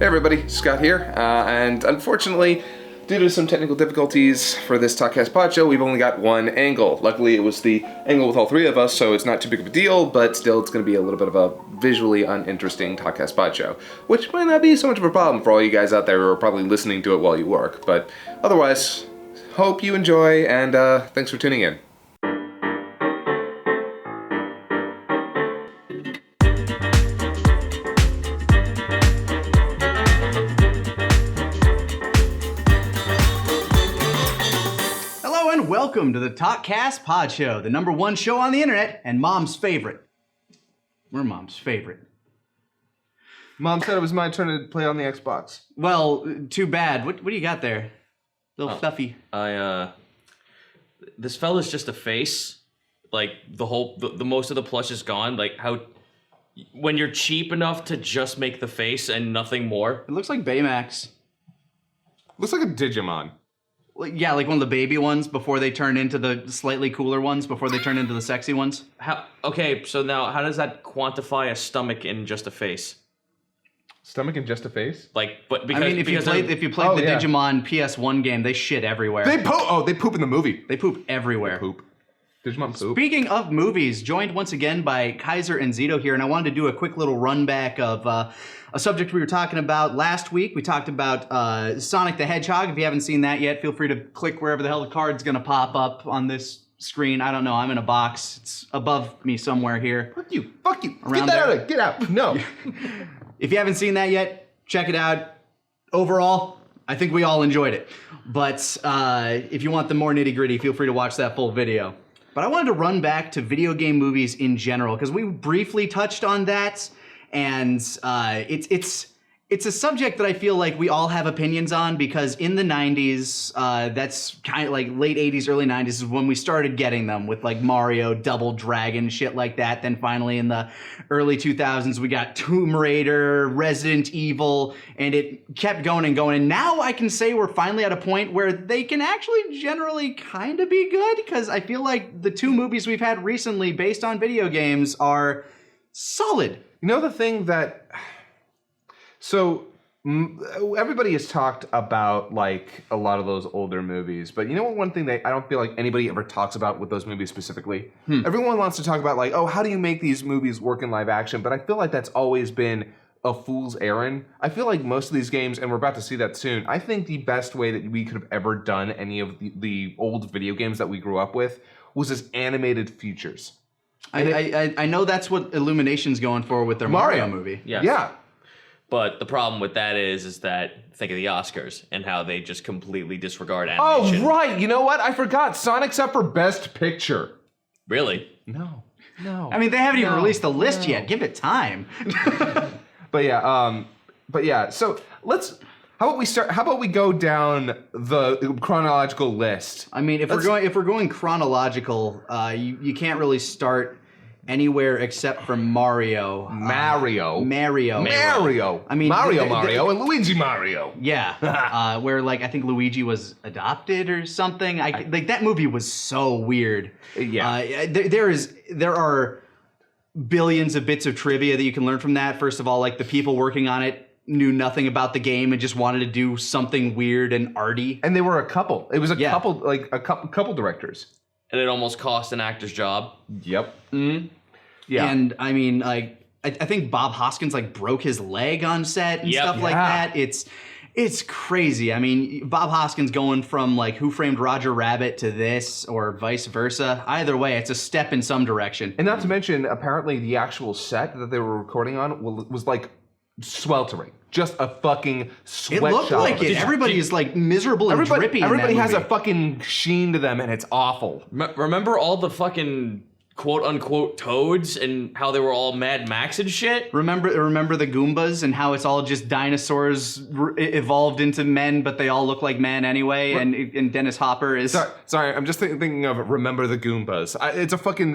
Hey everybody, Scott here, and unfortunately, due to some technical difficulties for this Talkcast Podshow, we've only got one angle. Luckily, it was the angle with all three of us, so it's not too big of a deal, but still it's going to be a little bit of a visually uninteresting Talkcast Podshow, which might not be so much of a problem for all you guys out there who are probably listening to it while you work, but otherwise, hope you enjoy, and thanks for tuning in. Welcome to the Talkcast Podshow, the #1 show on the internet and Mom's favorite. We're Mom's favorite. Mom said it was my turn to play on the Xbox. Well, too bad. What do you got there? Little fluffy. This fella's just a face. Like the most of the plush is gone. Like how when you're cheap enough to just make the face and nothing more. It looks like Baymax. Looks like a Digimon. Yeah, like one of the baby ones before they turn into the slightly cooler ones, before they turn into the sexy ones. Okay, so now how does that quantify a stomach in just a face? Stomach in just a face? Like, but because I mean, if you played the Digimon PS1 game, they shit everywhere. They poop in the movie. They poop everywhere. Digimon poop. Speaking of movies, joined once again by Kaiser and Zito here, and I wanted to do a quick little run back of a subject we were talking about last week. We talked about Sonic the Hedgehog. If you haven't seen that yet, feel free to click wherever the hell the card's gonna pop up on this screen. I don't know, I'm in a box. It's above me somewhere here. Fuck you. Around Get that there. out of it. Get out. No. If you haven't seen that yet, check it out. Overall, I think we all enjoyed it. But if you want the more nitty gritty, feel free to watch that full video. But I wanted to run back to video game movies in general, because we briefly touched on that, and it's a subject that I feel like we all have opinions on, because in the 90s, that's kind of like late 80s, early 90s is when we started getting them with like Mario, Double Dragon, shit like that. Then finally in the early 2000s, we got Tomb Raider, Resident Evil, and it kept going and going. And now I can say we're finally at a point where they can actually generally kind of be good, because I feel like the two movies we've had recently based on video games are solid. You know the thing that... So, everybody has talked about, like, a lot of those older movies, but you know what one thing that I don't feel like anybody ever talks about with those movies specifically? Everyone wants to talk about, like, oh, how do you make these movies work in live action? But I feel like that's always been a fool's errand. I feel like most of these games, and we're about to see that soon, I think the best way that we could have ever done any of the old video games that we grew up with was as animated features. I know that's what Illumination's going for with their Mario movie. Yeah. But the problem with that is that think of the Oscars and how they just completely disregard animation. Oh, right. You know what? I forgot. Sonic's up for Best Picture. Really? No. I mean, they haven't even released the list yet. Give it time. But yeah. So how about we go down the chronological list? I mean, if we're going chronological, you can't really start anywhere except for Mario. Mario. I mean, Mario, and Luigi Mario. Yeah, where like I think Luigi was adopted or something. Like that movie was so weird. Yeah. There are billions of bits of trivia that you can learn from that. First of all, like the people working on it knew nothing about the game and just wanted to do something weird and arty. And they were a couple. It was a couple, like a couple directors. And it almost cost an actor's job. Yep. Mm-hmm. Yeah. And I mean, like, I think Bob Hoskins like broke his leg on set and stuff like that. It's crazy. I mean, Bob Hoskins going from like Who Framed Roger Rabbit to this, or vice versa. Either way, it's a step in some direction. And not to mention, apparently the actual set that they were recording on was like sweltering. Just a fucking sweatshop. It looked like it. Everybody is like miserable and drippy. Everybody has a fucking sheen to them, and it's awful. Remember all the fucking quote-unquote toads and how they were all Mad Max and shit? Remember the Goombas and how it's all just dinosaurs evolved into men, but they all look like men anyway, and Dennis Hopper is... Sorry, I'm just thinking of Remember the Goombas.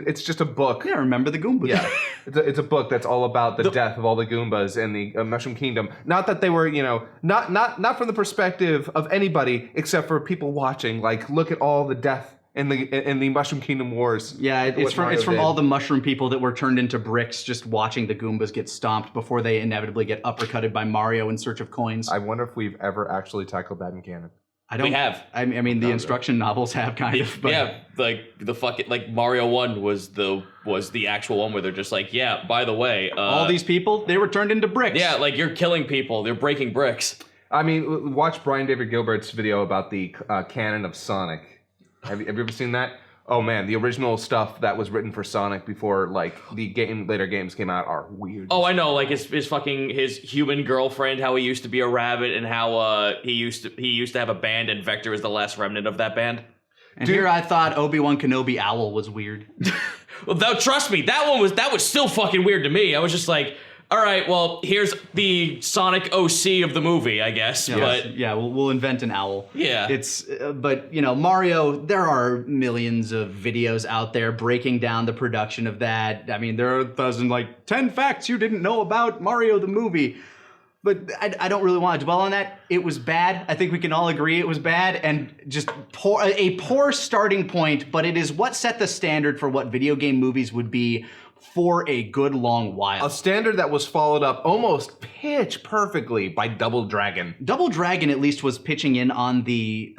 It's just a book. Yeah, Remember the Goombas. Yeah, it's a book that's all about the death of all the Goombas in the Mushroom Kingdom. Not that they were, not from the perspective of anybody except for people watching. Like, look at all the death in the Mushroom Kingdom Wars. Yeah, it's from all the mushroom people that were turned into bricks just watching the Goombas get stomped before they inevitably get uppercutted by Mario in search of coins. I wonder if we've ever actually tackled that in canon. We have. I mean, the instruction novels have kind of. But yeah, like the fucking Mario 1 was the actual one where they're just like, yeah, by the way, all these people, they were turned into bricks. Yeah, like you're killing people, they're breaking bricks. I mean, watch Brian David Gilbert's video about the canon of Sonic. Have you ever seen that? Oh man, the original stuff that was written for Sonic before like the later games came out are weird. Oh, I know, like his human girlfriend, how he used to be a rabbit, and how he used to have a band, and Vector is the last remnant of that band. And here I thought Obi-Wan Kenobi Owl was weird. Well, trust me, that was still fucking weird to me. I was just like, all right, well, here's the Sonic OC of the movie, I guess. Yeah, but we'll invent an owl. Yeah, but Mario. There are millions of videos out there breaking down the production of that. I mean, there are 10 facts you didn't know about Mario the movie. But I don't really want to dwell on that. It was bad. I think we can all agree it was bad, and just a poor starting point. But it is what set the standard for what video game movies would be for a good long while. A standard that was followed up almost pitch perfectly by Double Dragon. Double Dragon at least was pitching in on the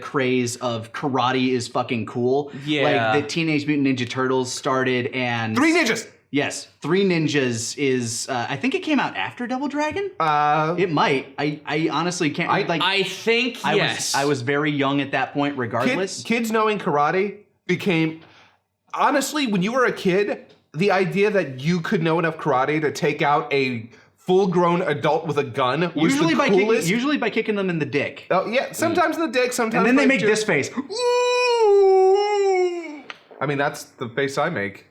craze of karate is fucking cool. Yeah. Like the Teenage Mutant Ninja Turtles started and... Three Ninjas! Yes, Three Ninjas is... I think it came out after Double Dragon? It might. I honestly can't... I think yes. I was very young at that point regardless. Kids knowing karate became... Honestly, when you were a kid... The idea that you could know enough karate to take out a full-grown adult with a gun was usually the coolest. Usually by kicking them in the dick. Oh yeah, sometimes in the dick, sometimes. And then they make just... this face. I mean, that's the face I make.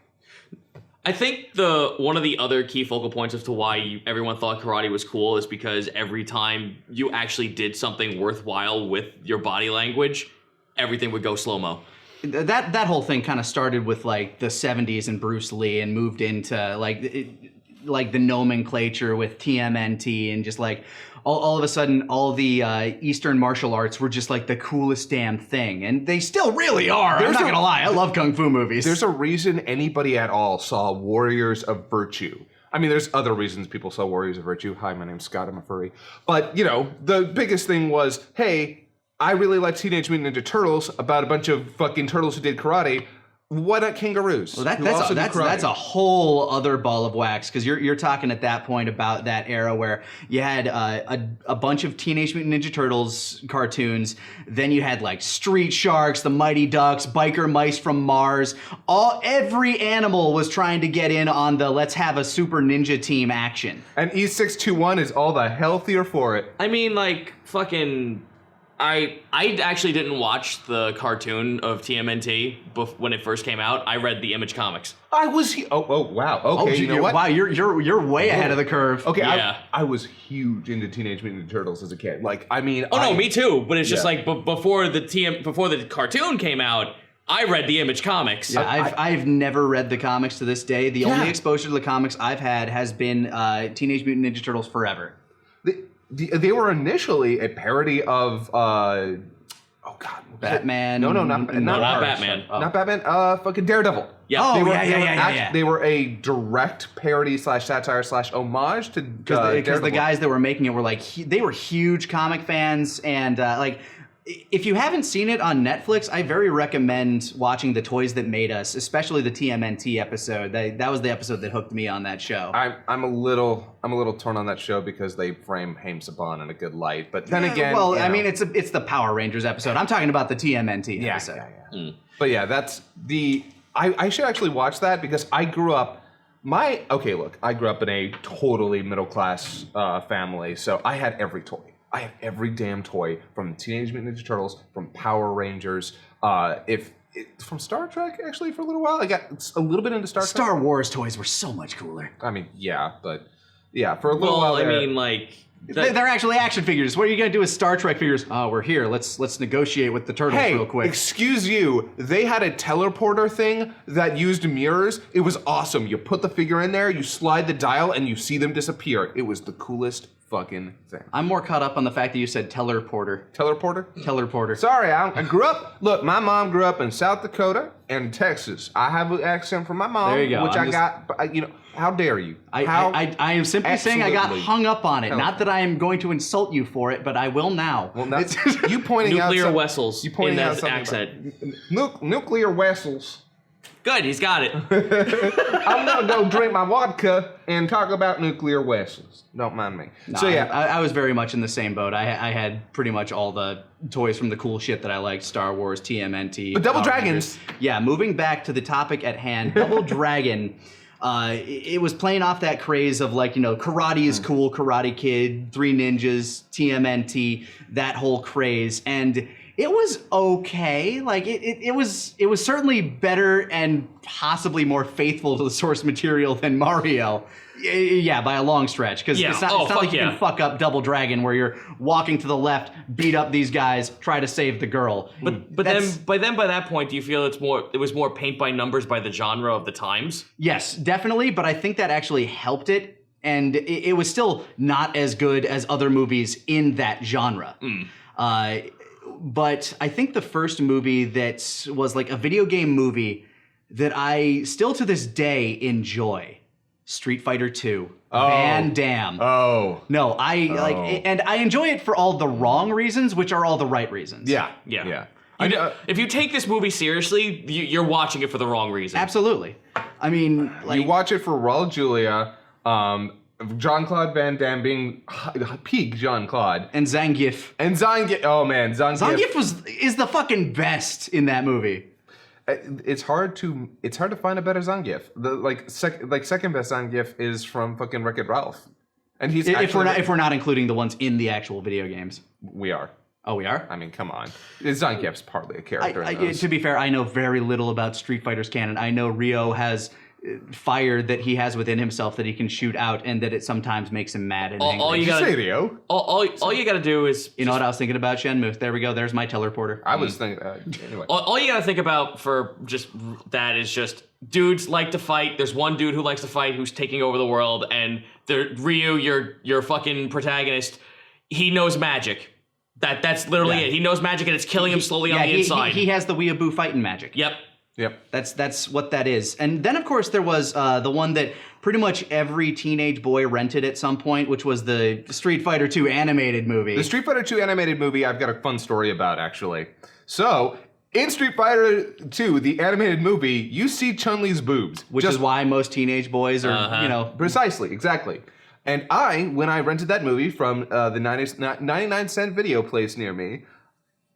I think one of the other key focal points as to why everyone thought karate was cool is because every time you actually did something worthwhile with your body language, everything would go slow-mo. That whole thing kind of started with like the 70s and Bruce Lee and moved into like the nomenclature with TMNT and just like all of a sudden all the Eastern martial arts were just like the coolest damn thing, and they still really are. I'm not gonna lie, I love kung fu movies. There's a reason anybody at all saw Warriors of Virtue. I mean, there's other reasons people saw Warriors of Virtue. Hi, my name's Scott, I'm a furry. But, the biggest thing was, hey, I really like Teenage Mutant Ninja Turtles about a bunch of fucking turtles who did karate. Why not kangaroos? Well, that's a whole other ball of wax, because you're talking at that point about that era where you had a bunch of Teenage Mutant Ninja Turtles cartoons, then you had like Street Sharks, the Mighty Ducks, Biker Mice from Mars. Every animal was trying to get in on the let's have a super ninja team action. And E621 is all the healthier for it. I mean, like fucking. I actually didn't watch the cartoon of TMNT when it first came out. I read the Image comics. Oh wow. Okay, you know what? Wow, you're way ahead of the curve. Okay, yeah. I was huge into Teenage Mutant Ninja Turtles as a kid. No, me too. But it's just like before the cartoon came out, I read the Image comics. Yeah, I've never read the comics to this day. The only exposure to the comics I've had has been Teenage Mutant Ninja Turtles Forever. They were initially a parody of Batman. No, not Batman. Not Batman. Fucking Daredevil. Yeah. They were a direct parody / satire / homage to because the guys that were making it were they were huge comic fans, and if you haven't seen it on Netflix, I very recommend watching The Toys That Made Us, especially the TMNT episode. That was the episode that hooked me on that show. I'm a little torn on that show because they frame Haim Saban in a good light, but then again, I mean, it's the Power Rangers episode. I'm talking about the TMNT episode. Yeah. But yeah, that's I should actually watch that because I grew up. I grew up in a totally middle class family, so I had every toy. I had every damn toy from Teenage Mutant Ninja Turtles, from Power Rangers, from Star Trek, actually, for a little while. I got a little bit into Star Trek. Star Wars toys were so much cooler. I mean, yeah, but yeah, for a little while there. I mean, like... They're actually action figures. What are you going to do with Star Trek figures? Oh, we're here. Let's negotiate with the turtles real quick. Excuse you. They had a teleporter thing that used mirrors. It was awesome. You put the figure in there, you slide the dial, and you see them disappear. It was the coolest fucking thing. I'm more caught up on the fact that you said teleporter. Teleporter? Sorry, I grew up. Look, my mom grew up in South Dakota and Texas. I have an accent from my mom, There you go. which I got. You know, how dare you? I am simply saying I got Absolutely. hung up on it. Not that I am going to insult you for it, but I will now. Well, that's you pointing out Nuclear vessels You pointing in out that something accent. about nuclear vessels. Good, he's got it. I'm gonna go drink my vodka and talk about nuclear vessels. Don't mind me. No, So yeah, I was very much in the same boat. I had pretty much all the toys from the cool shit that I liked: Star Wars, TMNT. But Double Power Dragons. Rangers. Yeah, moving back to the topic at hand, Double Dragon. It was playing off that craze of like, you know, karate is cool, Karate Kid, Three Ninjas, TMNT, that whole craze, and it was okay. Like it was certainly better and possibly more faithful to the source material than Mario. Yeah, by a long stretch. Because Yeah. it's not Oh, like you yeah. can fuck up Double Dragon where you're walking to the left, beat up these guys, try to save the girl. But by that point, do you feel it was more paint by numbers by the genre of the times? Yes, definitely. But I think that actually helped it. And it was still not as good as other movies in that genre. But I think the first movie that was like a video game movie that I still to this day enjoy, Street Fighter 2, Van Damme. No, and I enjoy it for all the wrong reasons, which are all the right reasons. yeah. If you take this movie seriously, you're watching it for the wrong reason. Absolutely. I mean, like, You watch it for Raul Julia, Jean-Claude Van Damme being peak Jean-Claude. and Zangief. And Zangief. Oh man, Zangief is the fucking best in that movie. It's hard to find a better Zangief. The second best Zangief is from fucking Wreck-It Ralph. And he's If we're not including the ones in the actual video games. we are. Oh, we are? I mean, come on. Zangief's partly a character in those. To be fair, I know very little about Street Fighter's canon. I know Ryo has fire that he has within himself that he can shoot out, and that it sometimes makes him mad and angry. All you Did you gotta say Rio? all you gotta do is You know what I was thinking about, Shenmue? There we go. There's my teleporter. I was thinking. Anyway. all you gotta think about for just that is just dudes like to fight. There's one dude who likes to fight who's taking over the world, and Ryu, your fucking protagonist, he knows magic. That's literally it. He knows magic, and it's killing him slowly on the inside. He has the weeaboo fighting magic. Yep. That's what that is. And then, of course, there was the one that pretty much every teenage boy rented at some point, which was the Street Fighter 2 animated movie. The Street Fighter 2 animated movie, I've got a fun story about, actually. So, in Street Fighter 2, the animated movie, you see Chun-Li's boobs. Which is why most teenage boys are, you know... Precisely, exactly. And when I rented that movie from the 99-cent video place near me,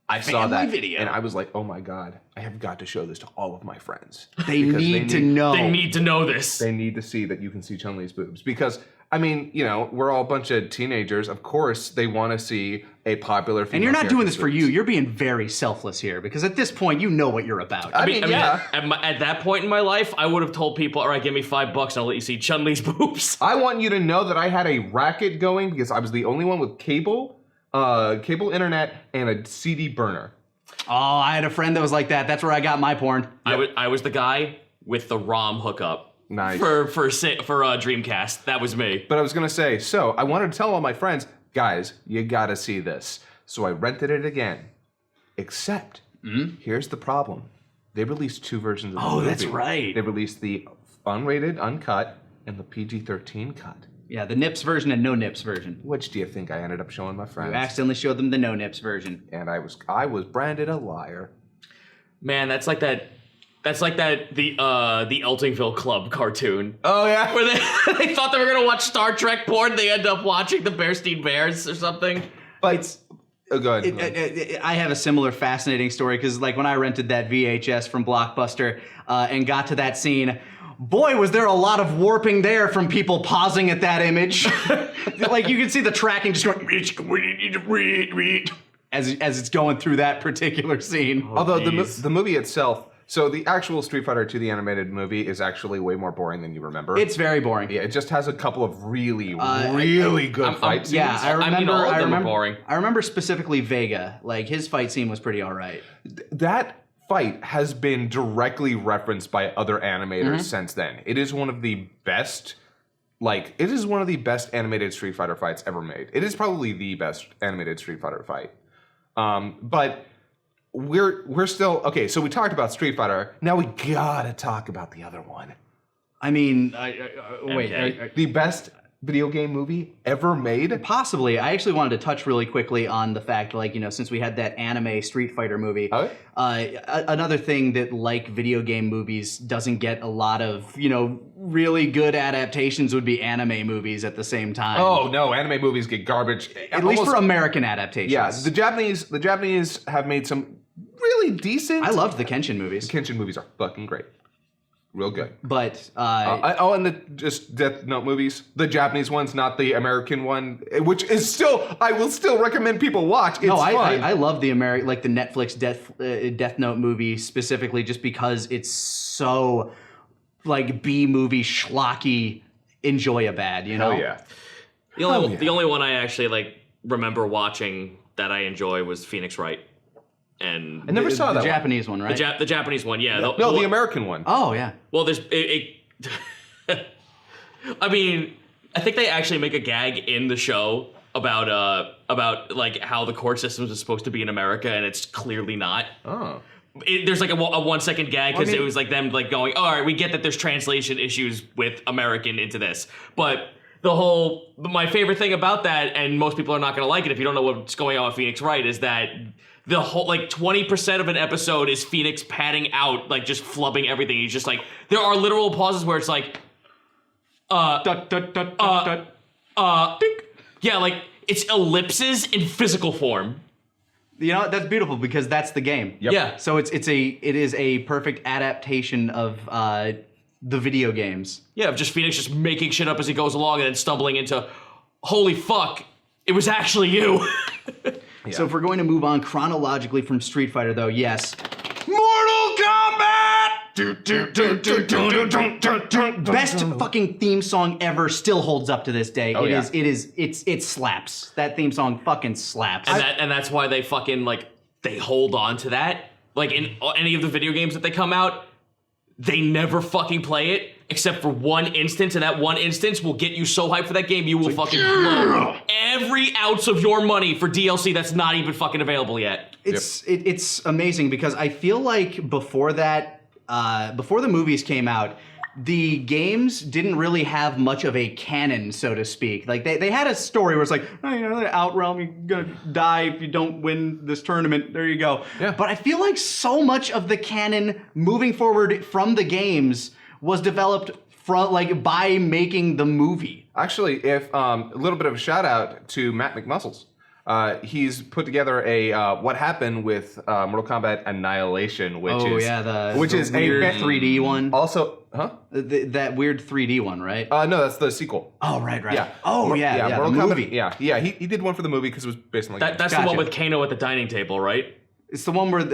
I saw Family that, Video. and I was like, oh my God, I have got to show this to all of my friends. They Because need to know. They need to know this. They need to see that you can see Chun-Li's boobs. Because, I mean, you know, we're all a bunch of teenagers. Of course, they want to see a popular female And you're not doing this character's for you. boobs. You're being very selfless here, because at this point, you know what you're about. I mean, yeah. At that point in my life, I would have told people, all right, give me $5 and I'll let you see Chun-Li's boobs. I want you to know that I had a racket going because I was the only one with cable internet, and a CD burner. Oh, I had a friend that was like that. That's where I got my porn. I was the guy with the ROM hookup. Nice. For Dreamcast. That was me. But I was going to say, so I wanted to tell all my friends, guys, you got to see this. So I rented it again. Except, here's the problem. They released two versions of the movie. Oh, that's right. They released the unrated, uncut, and the PG-13 cut. Yeah, the Nips version and no Nips version. Which do you think I ended up showing my friends? You accidentally showed them the no Nips version. And I was branded a liar. Man, that's like the Eltingville Club cartoon. Oh, yeah? Where they thought they were gonna watch Star Trek porn, they end up watching the Bearstein Bears or something. But go ahead. I have a similar fascinating story, because like when I rented that VHS from Blockbuster and got to that scene, boy, was there a lot of warping there from people pausing at that image. Like you can see the tracking just going as it's going through that particular scene. Although the movie itself, so the actual Street Fighter 2, the animated movie, is actually way more boring than you remember. It's very boring. Yeah, it just has a couple of really good fight scenes. Yeah, I remember. all of them are boring. I remember specifically Vega. Like his fight scene was pretty all right. That fight has been directly referenced by other animators since then. It is one of the best like, it is one of the best animated Street Fighter fights ever made. It is probably the best animated Street Fighter fight. But we're still okay. So we talked about Street Fighter. Now we gotta talk about the other one. I mean, Okay. The best video game movie ever made. possibly. I actually wanted to touch really quickly on the fact, like, since we had that anime Street Fighter movie, another thing that, like video game movies, doesn't get a lot of, really good adaptations would be anime movies at the same time. Oh no, anime movies get garbage. At least for American adaptations. Yeah, the Japanese have made some really decent. I loved the Kenshin movies. The Kenshin movies are fucking great. Real good. But and the just Death Note movies, the Japanese ones, not the American one, which is still, I will still recommend people watch. It's fun. I love the the Netflix Death Note movie specifically, just because it's so like B movie schlocky, enjoy a bad, Oh yeah. The only one I actually remember watching that I enjoy was Phoenix Wright. And I never saw the that Japanese one, right? The Japanese one, yeah. The American one. Oh yeah. Well, there's I mean, I think they actually make a gag in the show about like how the court systems is supposed to be in America, and it's clearly not. Oh. There's like a 1 second gag because it was like them like going, all right, we get that there's translation issues with American into this, but my favorite thing about that, and most people are not going to like it if you don't know what's going on with Phoenix Wright, is that the whole 20% of an episode is Phoenix padding out, like just flubbing everything. He's just like, there are literal pauses where it's like, yeah, like it's ellipses in physical form. That's beautiful because that's the game. Yep. Yeah. So it is a perfect adaptation of the video games. Yeah, of just Phoenix just making shit up as he goes along and then stumbling into, holy fuck, it was actually you. Yeah. So if we're going to move on chronologically from Street Fighter, though, yes. Mortal Kombat! Best fucking theme song ever, still holds up to this day. Oh, It slaps. That theme song fucking slaps. And that's why they fucking they hold on to that. Like in any of the video games that they come out, they never fucking play it except for one instance, and that one instance will get you so hyped for that game you will fucking blow every ounce of your money for DLC that's not even fucking available yet. It's amazing because I feel like before that, before the movies came out, the games didn't really have much of a canon, so to speak. Like they had a story where it's like, Outrealm, you're gonna die if you don't win this tournament. There you go. Yeah. But I feel like so much of the canon moving forward from the games was developed by making the movie. Actually, if a little bit of a shout out to Matt McMuscles. He's put together a what happened with Mortal Kombat Annihilation, which is a weird 3D one. Also, That weird 3D one, right? No, that's the sequel. Oh, right. Yeah. Oh, yeah. Mortal the Kombat. movie. Yeah. He did one for the movie because it was based on That's Gotcha. the one with Kano at the dining table, right? It's the one where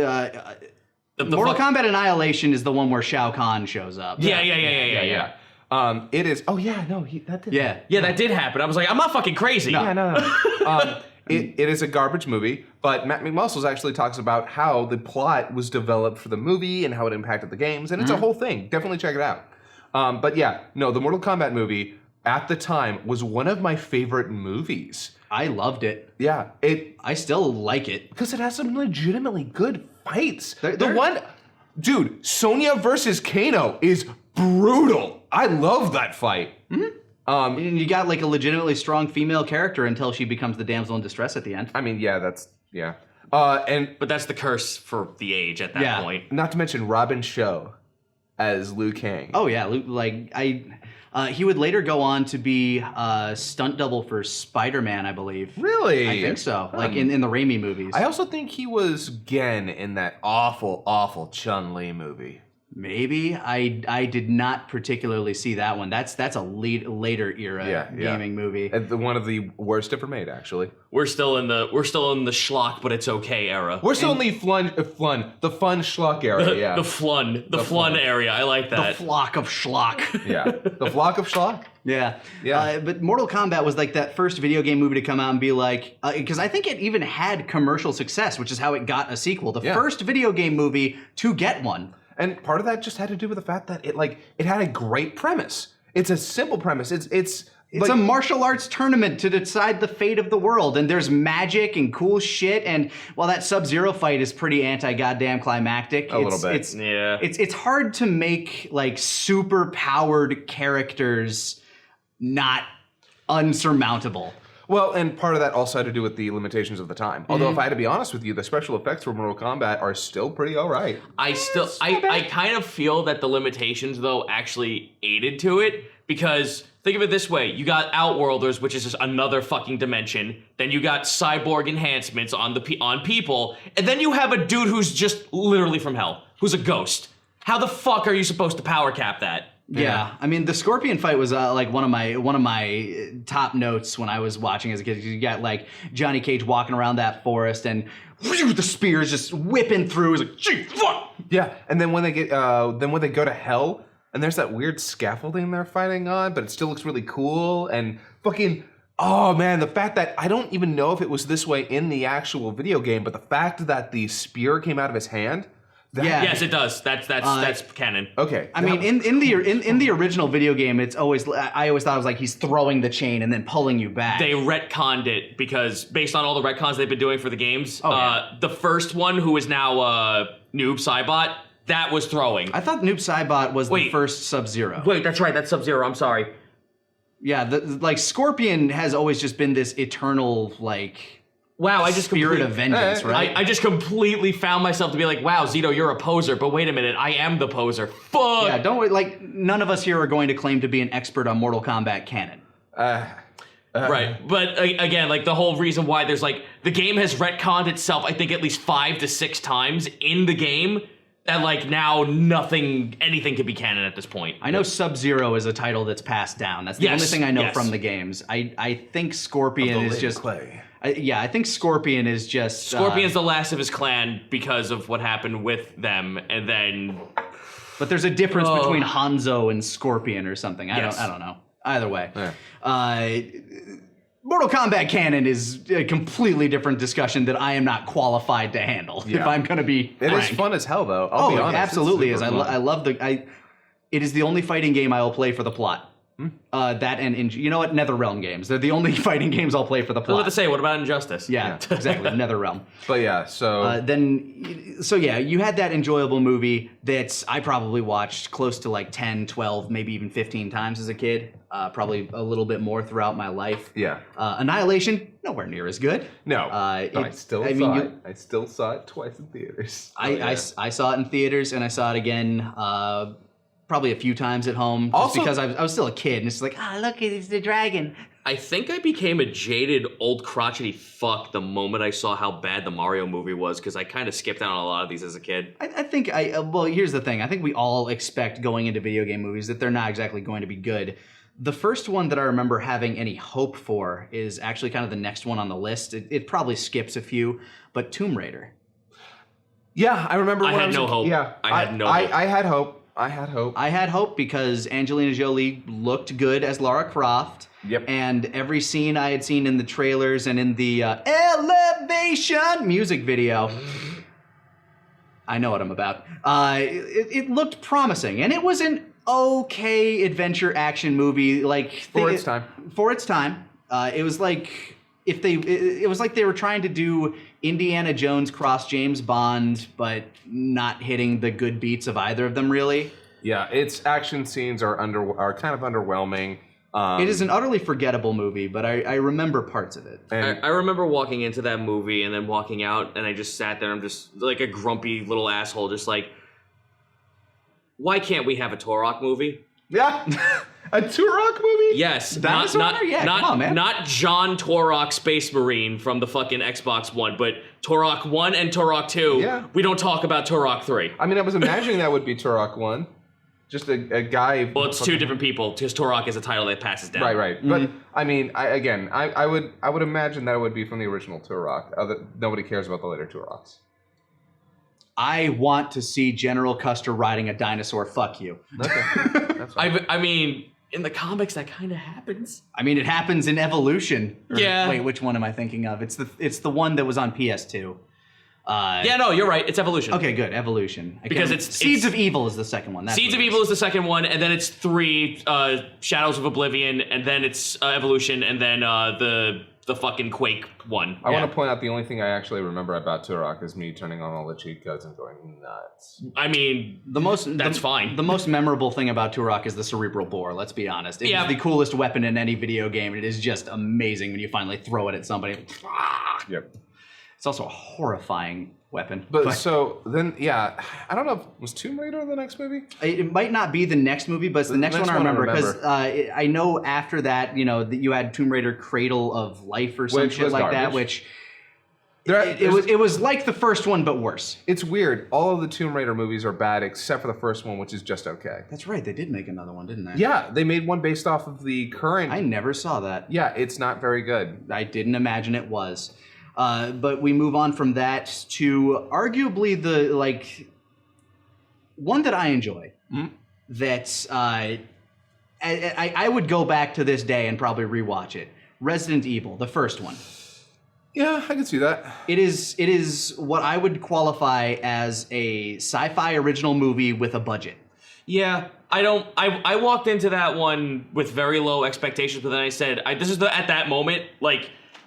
Mortal Kombat Annihilation is the one where Shao Kahn shows up. Yeah. It is. Oh yeah, no, that did. Yeah. Yeah, that did happen. I was like, I'm not fucking crazy. Yeah, no. It is a garbage movie, but Matt McMuscles actually talks about how the plot was developed for the movie and how it impacted the games, and it's a whole thing. Definitely check it out. But yeah, no, the Mortal Kombat movie at the time was one of my favorite movies. I loved it. Yeah, I still like it. because it has some legitimately good fights. The one, dude, Sonya versus Kano is brutal. I love that fight. And you got like a legitimately strong female character until she becomes the damsel in distress at the end. I mean, yeah, But that's the curse for the age at that point. not to mention Robin Shou as Liu Kang. Oh yeah, he would later go on to be stunt double for Spider-Man, I believe. Really? I think so. In the Raimi movies. I also think he was Gen in that awful Chun-Li movie. Maybe I did not particularly see that one. That's a later era gaming movie. One of the worst ever made, actually. We're still in the schlock, but it's okay era. We're still in the fun schlock era. Yeah, the flun area. I like that. The flock of schlock. yeah, the flock of schlock. Yeah. Yeah. But Mortal Kombat was like that first video game movie to come out and be like, because I think it even had commercial success, which is how it got a sequel. The first video game movie to get one. And part of that just had to do with the fact that it had a great premise. It's a simple premise. It's a martial arts tournament to decide the fate of the world, and there's magic and cool shit. And while that Sub-Zero fight is pretty anti-goddamn climactic, a little bit. It's hard to make like super powered characters not unsurmountable. Well, and part of that also had to do with the limitations of the time. Although, if I had to be honest with you, the special effects for Mortal Kombat are still pretty all right. I kind of feel that the limitations, though, actually aided to it, because think of it this way. You got Outworlders, which is just another fucking dimension. Then you got cyborg enhancements on people. And then you have a dude who's just literally from hell, who's a ghost. How the fuck are you supposed to power cap that? Yeah, I mean the Scorpion fight was like one of my top notes when I was watching as a kid. You got like Johnny Cage walking around that forest and the spears just whipping through. It's like, gee, fuck. Yeah, and then when they go to hell, and there's that weird scaffolding they're fighting on, but it still looks really cool and fucking. Oh man, the fact that I don't even know if it was this way in the actual video game, but the fact that the spear came out of his hand. Yes, it does. That's canon. Okay. I mean, in the original video game, I always thought it was like he's throwing the chain and then pulling you back. They retconned it because based on all the retcons they've been doing for the games, the first one, who is now Noob Saibot, that was throwing. I thought Noob Saibot was the first Sub-Zero. Wait, that's right. That's Sub-Zero. I'm sorry. Yeah, like Scorpion has always just been this eternal like. Wow, I just spirit of vengeance, right? I just completely found myself to be like, wow, Zito, you're a poser, but wait a minute, I am the poser. Fuck! Yeah, don't worry, like, none of us here are going to claim to be an expert on Mortal Kombat canon. Right, but again, like, the whole reason why there's, like, the game has retconned itself, I think, at least 5 to 6 times in the game, that, like, now anything can be canon at this point. I know Sub-Zero is a title that's passed down. That's the only thing I know from the games. I think Scorpion is just... Clay. I think Scorpion is just... Scorpion's the last of his clan because of what happened with them, and then... But there's a difference between Hanzo and Scorpion or something. I don't know. Either way. Yeah. Mortal Kombat canon is a completely different discussion that I am not qualified to handle, if I'm going to be frank. It is fun as hell, though. I'll be honest. It absolutely is. I love it is the only fighting game I will play for the plot. That and you know what? NetherRealm games. They're the only fighting games I'll play for the plot. I was about to say, what about Injustice? Yeah. Exactly. NetherRealm. But yeah, so you had that enjoyable movie that I probably watched close to like 10, 12, maybe even 15 times as a kid. Probably a little bit more throughout my life. Yeah. Annihilation, nowhere near as good. No. I still saw it twice in theaters. I saw it in theaters and I saw it again probably a few times at home, just because I was still a kid, and it's like, look, it's the dragon. I think I became a jaded, old, crotchety fuck the moment I saw how bad the Mario movie was, because I kind of skipped out on a lot of these as a kid. I think well, here's the thing. I think we all expect going into video game movies that they're not exactly going to be good. The first one that I remember having any hope for is actually kind of the next one on the list. It probably skips a few, but Tomb Raider. Yeah, I remember when I had no hope. Yeah, I had no hope. I had hope. I had hope because Angelina Jolie looked good as Lara Croft. Yep. And every scene I had seen in the trailers and in the Elevation music video, I know what I'm about. It looked promising, and it was an okay adventure action movie, like for its time. For its time, it was like it was like they were trying to do Indiana Jones cross James Bond, but not hitting the good beats of either of them, really. Yeah, its action scenes are kind of underwhelming. It is an utterly forgettable movie, but I remember parts of it. I remember walking into that movie and then walking out, and I just sat there. I'm just like a grumpy little asshole, just like, why can't we have a Turok movie? Yeah. A Turok movie? Yes. Come on, man. Not John Turok Space Marine from the fucking Xbox One, but Turok 1 and Turok 2. Yeah. We don't talk about Turok 3. I mean, I was imagining that would be Turok 1. Just a guy... Well, it's two different people, because Turok is a title that passes down. Right. Mm-hmm. But, I mean, I would imagine that it would be from the original Turok. Nobody cares about the later Turoks. I want to see General Custer riding a dinosaur. Fuck you. Okay. That's fine. I mean, in the comics, that kind of happens. I mean, it happens in Evolution. Yeah. Wait, which one am I thinking of? It's the one that was on PS2. Yeah, no, you're right. It's Evolution. Okay, good. Evolution. Because it's Seeds of Evil is the second one. That's Seeds what of it Evil is the second one, and then it's 3 Shadows of Oblivion, and then it's Evolution, and then the fucking Quake one. I want to point out the only thing I actually remember about Turok is me turning on all the cheat codes and going nuts. I mean, that's fine. The most memorable thing about Turok is the cerebral bore, let's be honest. It is the coolest weapon in any video game, and it is just amazing when you finally throw it at somebody. Yep. It's also a horrifying weapon. But so then, yeah, I don't know. Was Tomb Raider the next movie? It might not be the next movie, but it's the next one I remember because I know after that, that you had Tomb Raider Cradle of Life or some shit like that, which it was like the first one but worse. It's weird. All of the Tomb Raider movies are bad except for the first one, which is just okay. That's right. They did make another one, didn't they? Yeah, they made one based off of the current. I never saw that. Yeah, it's not very good. I didn't imagine it was. But we move on from that to arguably the one that I enjoy. That I would go back to this day and probably rewatch it. Resident Evil, the first one. Yeah, I can see that. It is what I would qualify as a sci-fi original movie with a budget. Yeah, I walked into that one with very low expectations, but then I said, this is at that moment,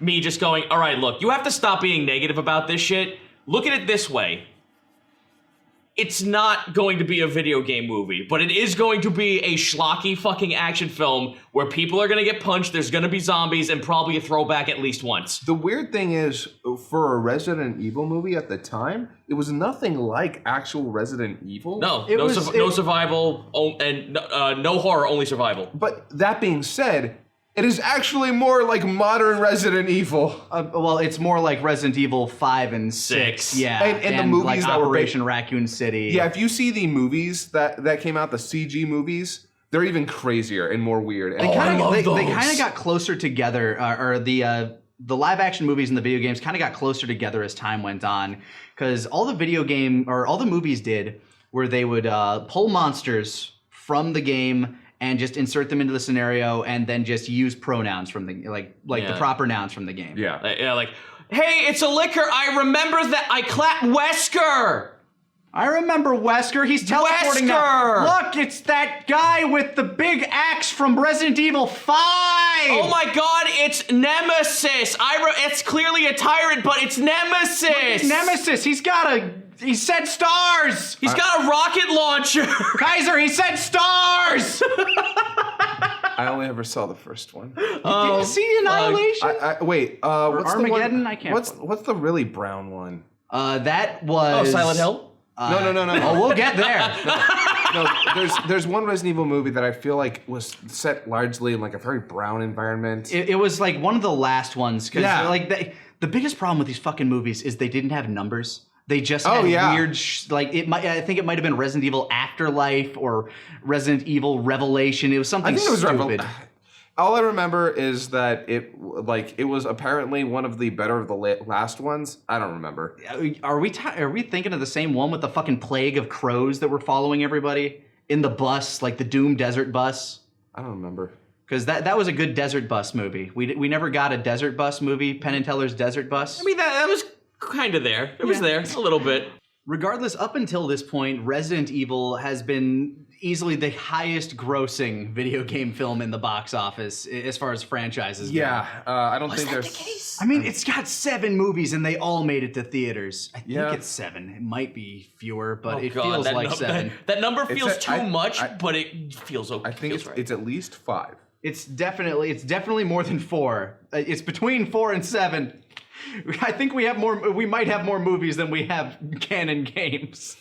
me just going, all right, look, you have to stop being negative about this shit. Look at it this way. It's not going to be a video game movie, but it is going to be a schlocky fucking action film where people are going to get punched, there's going to be zombies, and probably a throwback at least once. The weird thing is, for a Resident Evil movie at the time, it was nothing like actual Resident Evil. No, no survival, and no horror, only survival. But that being said, it is actually more like modern Resident Evil. Well, it's more like Resident Evil 5 and 6. Yeah, and the movies like that Operation Raccoon City. Yeah, if you see the movies that came out, the CG movies, they're even crazier and more weird. They kind of got closer together, or the live action movies and the video games kind of got closer together as time went on, because all the movies did where they would pull monsters from the game and just insert them into the scenario, and then just use pronouns from the the proper nouns from the game. Yeah, hey, it's a liquor. I remember that. I clapped Wesker. I remember Wesker. He's teleporting now. Look, it's that guy with the big axe from Resident Evil 5. Oh my God, it's Nemesis. It's clearly a tyrant, but it's Nemesis. Look, it's Nemesis. He said stars! He's got a rocket launcher! Kaiser, he said stars! I only ever saw the first one. Did you see Annihilation? What's Armageddon? The one, I can't. What's the really brown one? That was... Silent Hill? No. Oh, we'll get there. No, there's one Resident Evil movie that I feel like was set largely in a very brown environment. It was one of the last ones, because the biggest problem with these fucking movies is they didn't have numbers. They just had weird, I think it might have been Resident Evil Afterlife or Resident Evil Revelation. It was something stupid. All I remember is that it was apparently one of the better of the last ones. I don't remember. Are we thinking of the same one with the fucking plague of crows that were following everybody in the bus, the Doom Desert Bus? I don't remember. Because that was a good desert bus movie. We never got a desert bus movie, Penn and Teller's Desert Bus. I mean, that was kind of there. It was there a little bit. Regardless, up until this point, Resident Evil has been easily the highest grossing video game film in the box office as far as franchises go. I don't think there's... the case? I mean, it's got 7 movies and they all made it to theaters. I think it's 7. It might be fewer, but feels like 7. That number feels too much, but it feels okay. I think it's at least 5. It's definitely more than 4. It's between 4 and 7. I think we might have more movies than we have canon games.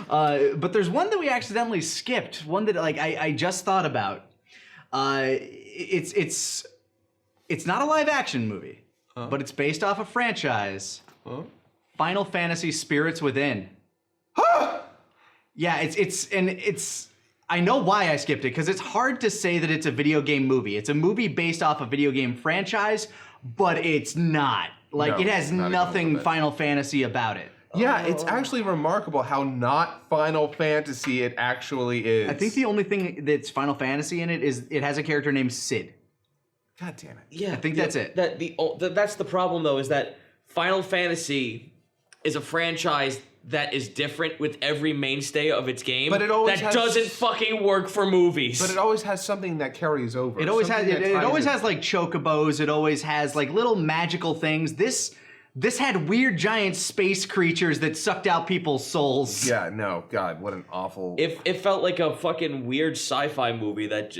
But there's one that we accidentally skipped. One that I just thought about. It's not a live action movie, but it's based off a franchise. Final Fantasy Spirits Within. Yeah, it's I know why I skipped it, because it's hard to say that it's a video game movie. It's a movie based off a video game franchise, but it's not. It has nothing Final Fantasy about it. Yeah, it's actually remarkable how not Final Fantasy it actually is. I think the only thing that's Final Fantasy in it is it has a character named Sid. God damn it. Yeah, I think that's it. That's the problem, though, is that Final Fantasy is a franchise that is different with every mainstay of its game, but it always doesn't fucking work for movies. But it always has something that carries over. It always has. It always has like chocobos. It always has like little magical things. This had weird giant space creatures that sucked out people's souls. Yeah. No. God. What an awful. It felt like a fucking weird sci-fi movie that.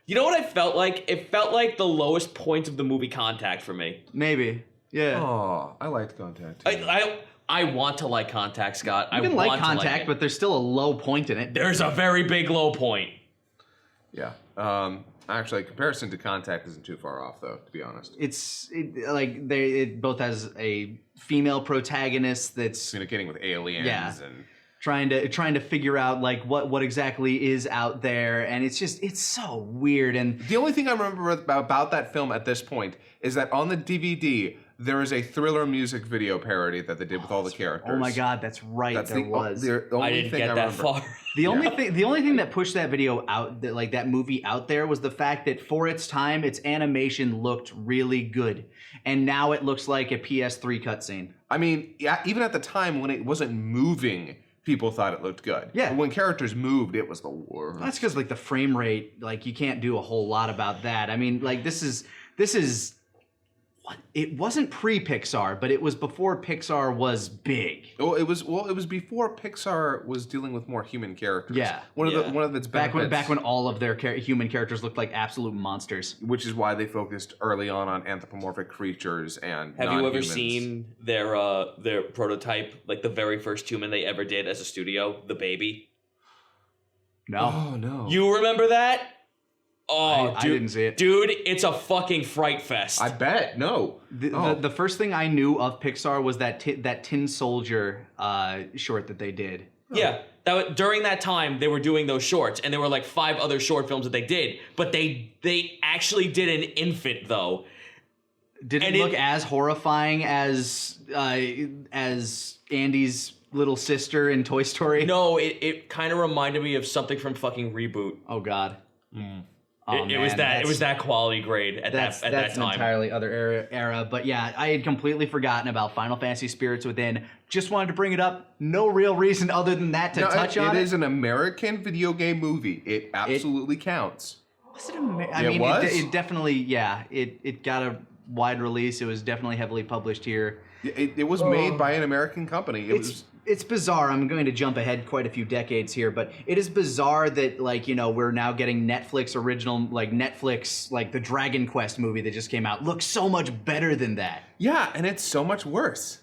You know what I felt like? It felt like the lowest point of the movie Contact for me. Maybe. Yeah. Oh, I liked Contact. I want to like Contact, Scott. I can like Contact, but there's still a low point in it. There's a very big low point. Yeah. Actually, comparison to Contact isn't too far off, though. To be honest, it both has a female protagonist that's communicating with aliens and trying to figure out like what exactly is out there, and it's so weird. And the only thing I remember about that film at this point is that on the DVD there is a Thriller music video parody that they did with all the characters. Oh my God, that's right. That's there was. The only I didn't thing get I that remember. far. The only thing that pushed that video out, that movie out there, was the fact that for its time, its animation looked really good, and now it looks like a PS3 cutscene. I mean, yeah, even at the time when it wasn't moving, people thought it looked good. Yeah. But when characters moved, it was the worst. That's because like the frame rate, like you can't do a whole lot about that. I mean, like this is what? It wasn't pre-Pixar, but it was before Pixar was big. Well, it was before Pixar was dealing with more human characters. Yeah. One of its benefits, back when all of their human characters looked like absolute monsters. which is why they focused early on anthropomorphic creatures and Have you ever non-humans. seen their prototype, like the very first human they ever did as a studio, the baby? No, Oh no! You remember that? Oh, I didn't see it. Dude, it's a fucking fright fest. I bet no. The first thing I knew of Pixar was that Tin Soldier short that they did. Yeah, during that time they were doing those shorts, and there were like 5 other short films that they did, but they actually did an infant though. Did it look as horrifying as Andy's little sister in Toy Story? No, it kind of reminded me of something from fucking Reboot. Oh God. Oh, It was that quality grade at that That's time. an entirely other era. But yeah, I had completely forgotten about Final Fantasy Spirits Within. Just wanted to bring it up. No real reason other than that to touch on it. It is an American video game movie. It absolutely counts. Was it I mean, it definitely, yeah. It got a wide release. It was definitely heavily published here. It was made by an American company. It's bizarre. I'm going to jump ahead quite a few decades here, but it is bizarre that we're now getting Netflix original, the Dragon Quest movie that just came out looks so much better than that. Yeah, and it's so much worse.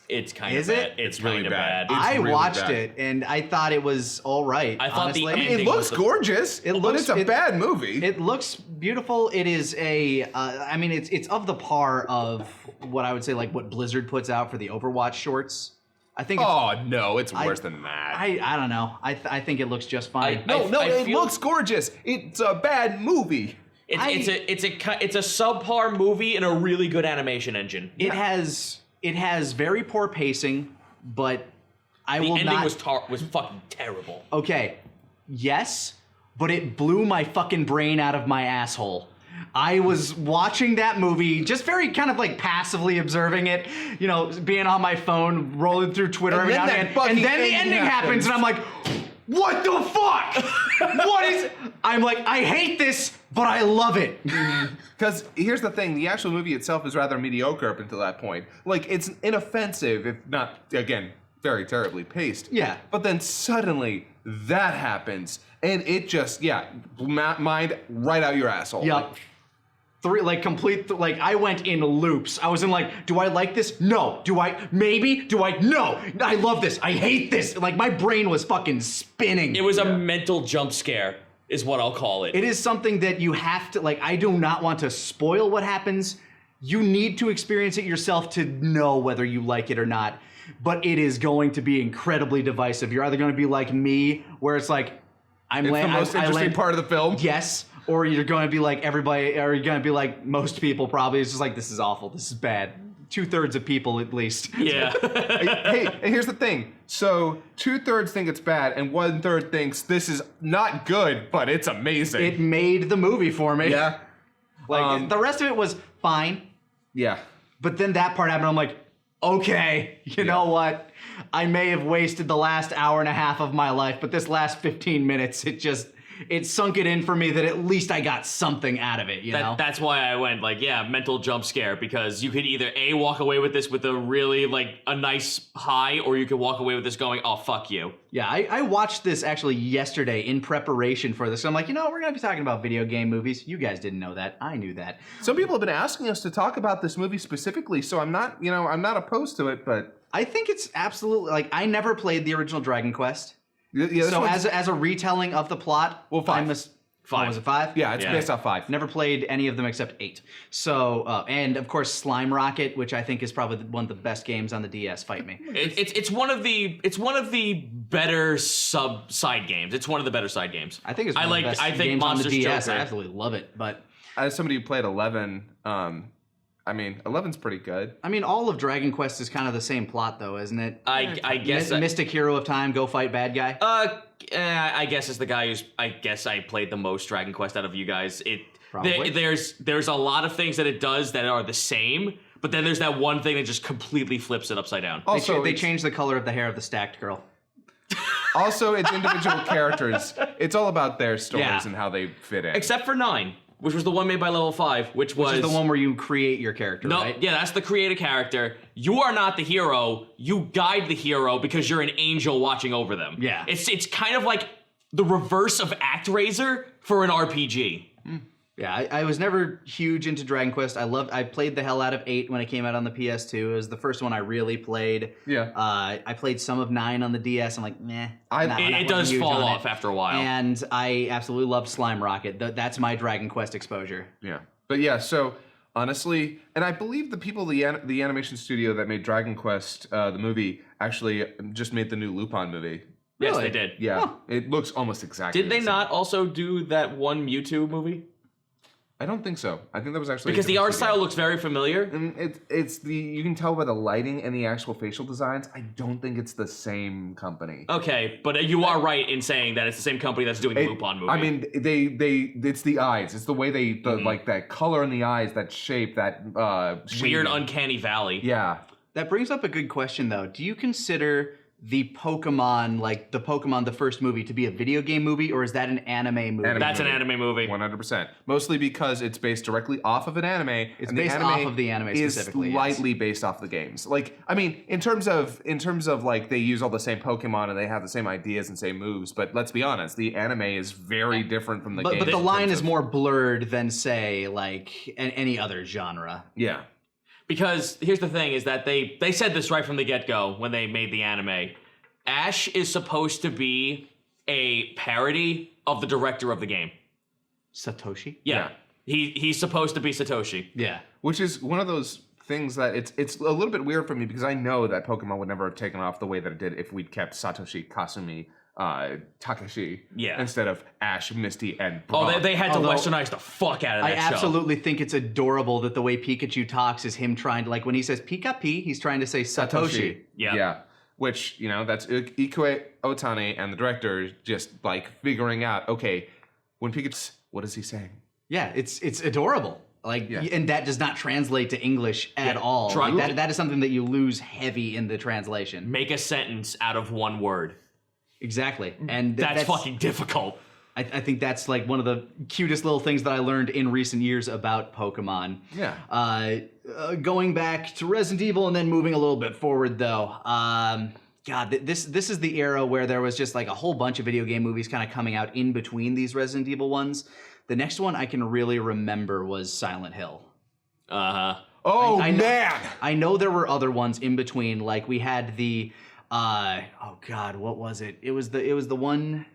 It's kind of Is bad. it? It's really kind of bad. bad. I really watched bad. it and I thought it was all right. I thought the honestly. ending It looks gorgeous, but it's a bad movie. It looks beautiful. It is it's of the par of what I would say what Blizzard puts out for the Overwatch shorts. I think. Oh no, it's worse than that. I don't know. I think it looks just fine. It looks gorgeous. It's a bad movie. It's a subpar movie and a really good animation engine. It has very poor pacing, but The ending was fucking terrible. Okay, yes, but it blew my fucking brain out of my asshole. I was watching that movie, just very kind of passively observing it, being on my phone, rolling through Twitter every now and then. And then the ending happens, and I'm like, what the fuck? I'm like, I hate this, but I love it. Because here's the thing, the actual movie itself is rather mediocre up until that point. It's inoffensive, if not, again, very terribly paced. Yeah. But then suddenly, that happens, and it just, mind right out your asshole. Yup. I went in loops. I was in do I like this? No. Do I? Maybe? Do I? No. I love this. I hate this. My brain was fucking spinning. It was a mental jump scare, is what I'll call it. It is something that you have to, I do not want to spoil what happens. You need to experience it yourself to know whether you like it or not. But it is going to be incredibly divisive. You're either going to be like me, where it's It's the most interesting part of the film. Yes. Or you're going to be like everybody, or you're going to be like most people probably. It's just this is awful. This is bad. 2/3 of people at least. Yeah. Hey, and here's the thing. So 2/3 think it's bad, and 1/3 thinks this is not good, but it's amazing. It made the movie for me. Yeah. The rest of it was fine. Yeah. But then that part happened. I'm like, okay, you know what? I may have wasted the last hour and a half of my life, but this last 15 minutes, it sunk it in for me that at least I got something out of it, you know? That's why I went mental jump scare, because you could either A, walk away with this with a really a nice high, or you could walk away with this going, oh, fuck you. Yeah, I watched this actually yesterday in preparation for this. So I'm like, we're going to be talking about video game movies. You guys didn't know that. I knew that. Some people have been asking us to talk about this movie specifically, so I'm not opposed to it, but I think it's absolutely, I never played the original Dragon Quest. yeah, So as a retelling of the plot, well, 5. Oh, was it 5? Yeah, it's based off 5. Never played any of them except 8. So, and of course Slime Rocket, which I think is probably one of the best games on the DS. Fight me. It's one of the better side games. It's one of the better side games. I think it's one of the best games Monsters on the DS. Joker. I absolutely love it. But As somebody who played 11, 11's pretty good. I mean, all of Dragon Quest is kind of the same plot, though, isn't it? I guess Mystic hero of time, go fight bad guy. I guess as the guy who's I played the most Dragon Quest out of you guys. Probably. There's a lot of things that it does that are the same, but then there's that one thing that just completely flips it upside down. Also, they changed the color of the hair of the stacked girl. Also, it's individual characters. It's all about their stories Yeah. and how they fit in. Except for 9, which was the one made by Level 5, which Which is the one where you create your character, No, right? yeah, that's the created character. You are not the hero. You guide the hero because you're an angel watching over them. Yeah. It's kind of like the reverse of ActRaiser for an RPG. Yeah, I was never huge into Dragon Quest. I played the hell out of 8 when it came out on the PS2. It was the first one I really played. Yeah. I played some of 9 on the DS. I'm like, meh. It does fall off after a while. And I absolutely loved Slime Rocket. That's my Dragon Quest exposure. Yeah. But yeah, so honestly, and I believe the people, the animation studio that made Dragon Quest, the movie, actually just made the new Lupin movie. Yes, Really? they did. Yeah. Huh. It looks almost exactly Did they the same. not also do that one Mewtwo movie? I don't think so. I think that was actually Because a the different art studio. style looks very familiar. And it's you can tell by the lighting and the actual facial designs. I don't think it's the same company. Okay, but you are right in saying that it's the same company that's doing the Lupin movie. I mean, it's the eyes. It's the way like that color in the eyes, that shape, that weird, shading. uncanny valley. Yeah. That brings up a good question, though. Do you consider the Pokemon, the first movie, to be a video game movie, or is that an anime movie? That's an anime movie. 100%. Mostly because it's based directly off of an anime. It's and the based anime off of the anime is specifically, yes. slightly based off the games. In terms of like they use all the same Pokemon and they have the same ideas and same moves. But let's be honest, the anime is very different from the game. But the line is more blurred than, say, any other genre. Yeah. Because here's the thing, is that they said this right from the get-go when they made the anime. Ash is supposed to be a parody of the director of the game. Satoshi? Yeah. He's supposed to be Satoshi. Yeah. Which is one of those things that it's a little bit weird for me because I know that Pokemon would never have taken off the way that it did if we'd kept Satoshi, Kasumi, Takashi instead of Ash, Misty, and Brock. Oh, they had to westernize the fuck out of that I show. absolutely think it's adorable that the way Pikachu talks is him trying to, when he says Pika P, he's trying to say Satoshi. Yeah. Which, that's Ikue Otani and the director just figuring out, okay, when Pikachu, what is he saying? Yeah, it's adorable. And that does not translate to English at all. That is something that you lose heavy in the translation. Make a sentence out of one word. Exactly. And that's fucking difficult. I think that's one of the cutest little things that I learned in recent years about Pokemon. Yeah. Going back to Resident Evil and then moving a little bit forward, though. God, this is the era where there was just a whole bunch of video game movies kind of coming out in between these Resident Evil ones. The next one I can really remember was Silent Hill. Uh-huh. Oh, man! I know there were other ones in between. We had the... oh, God, what was it? It was the one...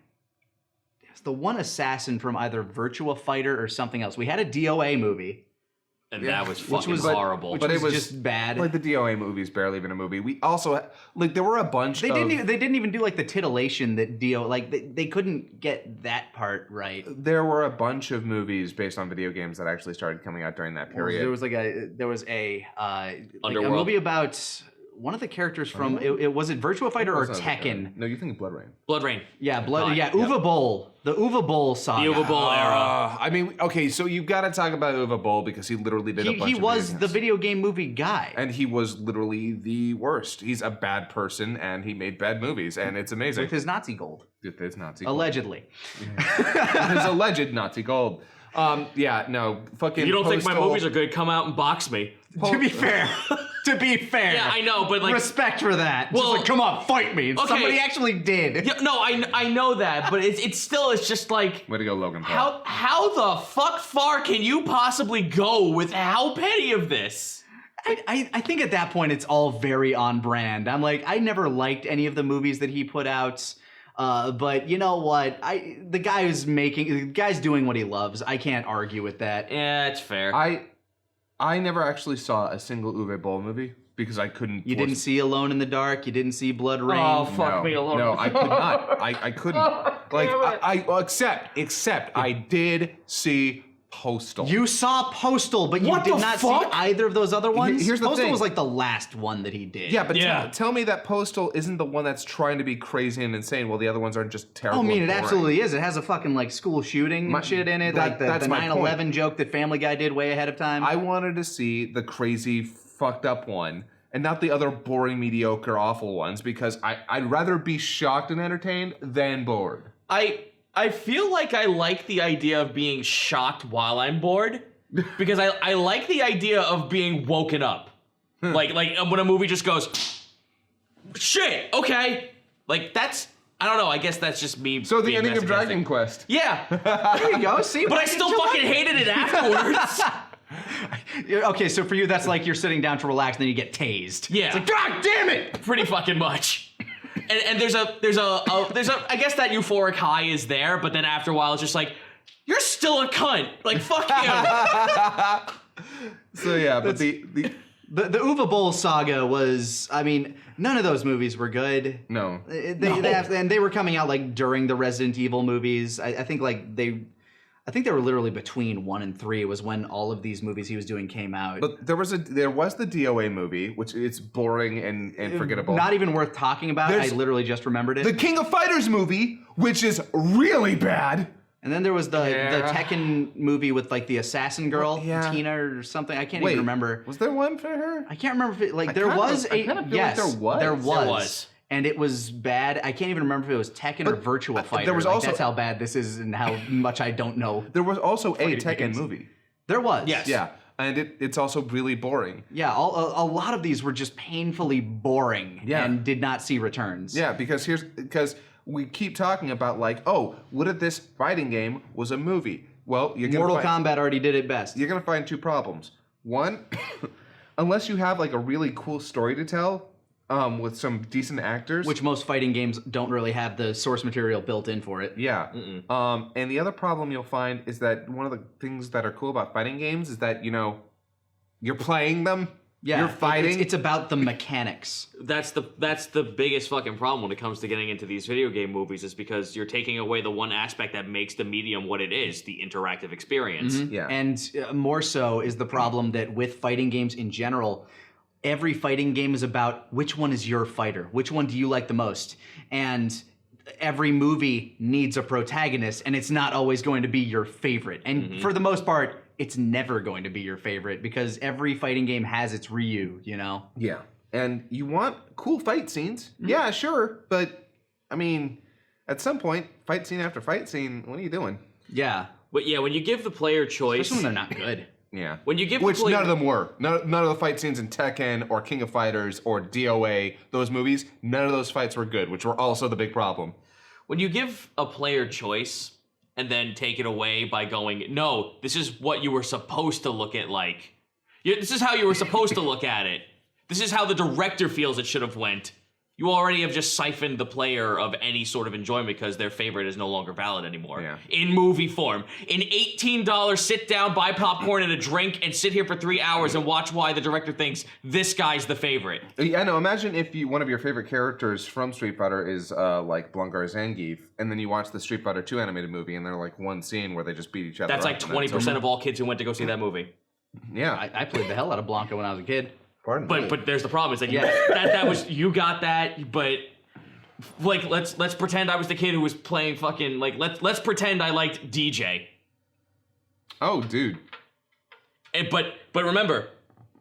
the one assassin from either Virtua Fighter or something else. We had a DOA movie. And that was fucking horrible. But it was just bad. The DOA movie's barely even a movie. We also, there were a bunch they didn't even do the titillation that they couldn't get that part right. There were a bunch of movies based on video games that actually started coming out during that period. There was a Underworld. movie about one of the characters from it was it Virtua Fighter or Tekken? No, you're thinking Blood Rain. Blood Rain. Yeah, Uwe Boll. The Uwe Boll saga. The Uwe Boll era. I mean, okay, so you've got to talk about Uwe Boll because he literally did a bunch of He was video the games. video game movie guy. And he was literally the worst. He's a bad person, and he made bad movies, and it's amazing. With his Nazi gold. With his Nazi gold. Allegedly. His alleged Nazi gold. Yeah, no, fucking. If you don't think my Postal- movies are good, come out and box me. To be fair. Yeah, I know, but like respect for that. Well, just like, come on, fight me. And okay. somebody actually did. Yeah, no, I know that, but it's just like Way to go, Logan Paul. how the fuck far can you possibly go with how petty of this? I think at that point it's all very on brand. I'm like, I never liked any of the movies that he put out. But you know what? The guy's doing what he loves. I can't argue with that. Yeah, it's fair. I never actually saw a single Uwe Boll movie because I couldn't. You didn't see Alone in the Dark. You didn't see Blood Rain. Oh, fuck me alone. No, I could not. I couldn't. Like, except I did see Postal. You saw Postal, but you What did the not fuck? see either of those other ones. Here's the Postal thing. was like the last one that he did. Yeah, but Yeah. Tell me that Postal isn't the one that's trying to be crazy and insane, while the other ones aren't just terrible. Oh, I mean, and it boring. absolutely is. It has a fucking like school shooting shit in it, like the that's my 9/11 joke that Family Guy did way ahead of time. I wanted to see the crazy, fucked up one, and not the other boring, mediocre, awful ones, because I'd rather be shocked and entertained than bored. I feel like I like the idea of being shocked while I'm bored because I like the idea of being woken up. like when a movie just goes, shit, okay. Like that's, I don't know, I guess that's just me. So the being ending of masochistic. Dragon Quest. Yeah. There you go. See, But I still fucking hated it afterwards. Okay, so for you, that's like you're sitting down to relax, and then you get tased. Yeah. It's like, God damn it! Pretty fucking much. And there's a I guess that euphoric high is there, but then after a while it's just like, you're still a cunt. Like fuck you. So yeah, but the The Uwe Boll saga was, I mean, none of those movies were good. no. And they were coming out like during the Resident Evil movies. I think they were literally between 1 and 3 was when all of these movies he was doing came out. But there was the DOA movie, which it's boring and forgettable. Not even worth talking about. There's- I literally just remembered it. The King of Fighters movie, which is really bad. And then there was the Yeah. Tekken movie with like the assassin girl, Yeah. Tina or something. I can't Wait, even remember. was there one for her? I can't remember if it like I there kinda- was I a kinda feel like yes, there was. there There was. And it was bad. I can't even remember if it was Tekken or But, Virtua Fighter. there was Like, also- that's how bad this is and how much I don't know. There was also a Fighting Tekken games. movie. There was. Yes. Yeah, and it's also really boring. Yeah, a lot of these were just painfully boring Yeah. and did not see returns. Yeah, because we keep talking about like, oh, what if this fighting game was a movie? Well, Mortal Kombat already did it best. You're gonna find two problems. One, unless you have like a really cool story to tell, with some decent actors. Which most fighting games don't really have the source material built in for it. Yeah. And the other problem you'll find is that one of the things that are cool about fighting games is that, you're playing them. Yeah, You're fighting. It's about the mechanics. That's the biggest fucking problem when it comes to getting into these video game movies is because you're taking away the one aspect that makes the medium what it is, the interactive experience. Yeah. And more so is the problem that with fighting games in general, every fighting game is about which one is your fighter, which one do you like the most, and every movie needs a protagonist, and it's not always going to be your favorite. And for the most part, it's never going to be your favorite because every fighting game has its Ryu, Yeah. And you want cool fight scenes. Yeah, sure. But, I mean, at some point, fight scene after fight scene, what are you doing? Yeah. But yeah, when you give the player choice, Especially when they're not good. Yeah. when you give Which the player, none of them were. None of the fight scenes in Tekken or King of Fighters or DOA, those movies, none of those fights were good, which were also the big problem. when you give a player choice and then take it away by going, no, this is what you were supposed to look at like. This is how you were supposed to look at it. This is how the director feels it should have went. You already have just siphoned the player of any sort of enjoyment because their favorite is no longer valid anymore. Yeah. In movie form. In $18 sit down, buy popcorn and a drink, and sit here for 3 hours and watch why the director thinks this guy's the favorite. Yeah, no, imagine if one of your favorite characters from Street Fighter is like Blungar Zangief, and then you watch the Street Fighter 2 animated movie, and they're like one scene where they just beat each other That's up, like and 20% of all kids who went to go see that movie. Yeah. I played the hell out of Blanca when I was a kid. Pardon me. But there's the problem. It's like that was you got that, but like let's pretend I was the kid who was playing fucking like let's pretend I liked DJ. Oh, dude. But remember,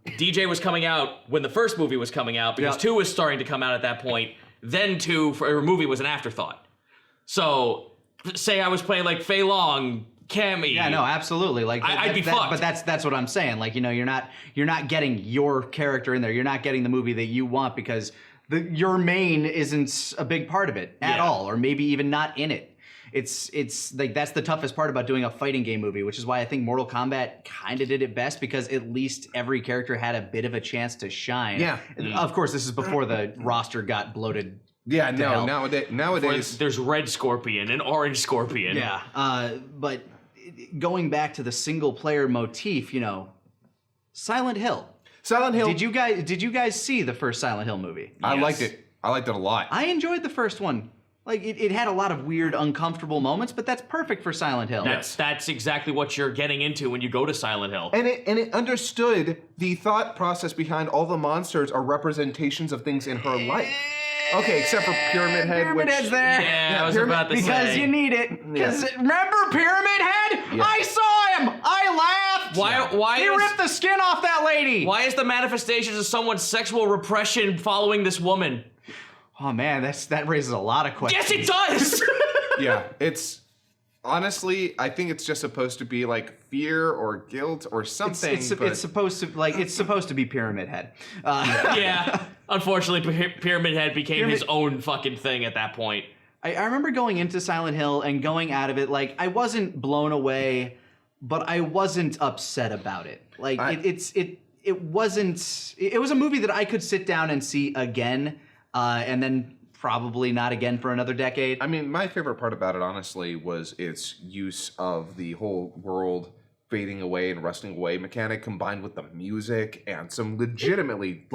DJ was coming out when the first movie was coming out because 2 was starting to come out at that point. Then 2 for a movie was an afterthought. So say I was playing like Fei Long, Cammy. Yeah, no, absolutely. Like I'd be fucked. But that's what I'm saying. Like, you know, you're not getting your character in there. You're not getting the movie that you want because your main isn't a big part of it at all, or maybe even not in it. It's like that's the toughest part about doing a fighting game movie, which is why I think Mortal Kombat kind of did it best because at least every character had a bit of a chance to shine. Yeah. Of course, this is before the roster got bloated. Yeah, no, nowadays there's Red Scorpion and Orange Scorpion. Yeah, but going back to the single player motif, you know, Silent Hill. Did you guys see the first Silent Hill movie? I liked it. I liked it a lot. I enjoyed the first one. Like it had a lot of weird, uncomfortable moments, but that's perfect for Silent Hill. That's exactly what you're getting into when you go to Silent Hill. And it understood the thought process behind all the monsters are representations of things in her life. Okay, except for Pyramid Head. Pyramid Head's there. Yeah, I was about to say. Because you need it. Because remember Pyramid Head? Yeah. I saw him. I laughed. Why he ripped the skin off that lady. Why is the manifestations of someone's sexual repression following this woman? Oh man, that raises a lot of questions. Yes, it does. Yeah, it's honestly, I think it's just supposed to be like fear or guilt or something. It's supposed to be Pyramid Head. Yeah. Unfortunately, Pyramid Head became his own fucking thing at that point. I remember going into Silent Hill and going out of it like I wasn't blown away, but I wasn't upset about it. Like it wasn't. It was a movie that I could sit down and see again, and then probably not again for another decade. I mean, my favorite part about it, honestly, was its use of the whole world fading away and rusting away mechanic combined with the music and some legitimately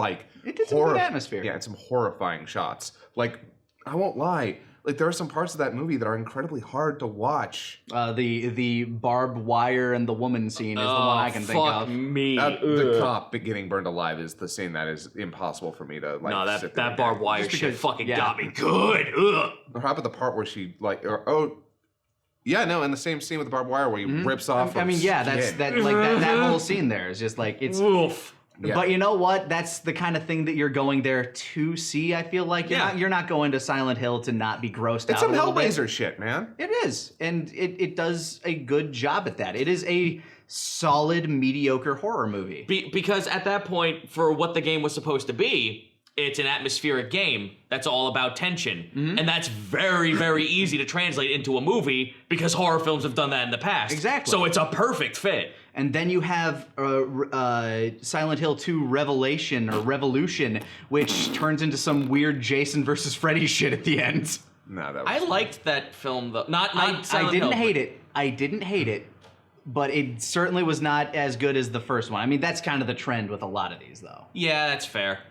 it did some good atmosphere. Yeah, and some horrifying shots. Like, I won't lie, like there are some parts of that movie that are incredibly hard to watch. The barbed wire and the woman scene is the one I can think of. Fuck me. The cop getting burned alive is the scene that is impossible for me to like. No, that barbed wire shit fucking got me good. Or how about the part where she yeah, no, in the same scene with the barbed wire where he rips off. I mean, yeah, that whole scene there is just like it's. Oof. Yeah. But you know what? That's the kind of thing that you're going there to see. I feel like you're not going to Silent Hill to not be grossed out. It's some Hellraiser shit, man. It is, and it does a good job at that. It is a solid, mediocre horror movie. Because at that point, for what the game was supposed to be, it's an atmospheric game that's all about tension. Mm-hmm. And that's very, very easy to translate into a movie because horror films have done that in the past. Exactly. So it's a perfect fit. And then you have Silent Hill 2 Revolution, which turns into some weird Jason versus Freddy shit at the end. No, that was I liked that film though. Not Silent Hill. I didn't hate it, but it certainly was not as good as the first one. I mean, that's kind of the trend with a lot of these, though. Yeah, that's fair.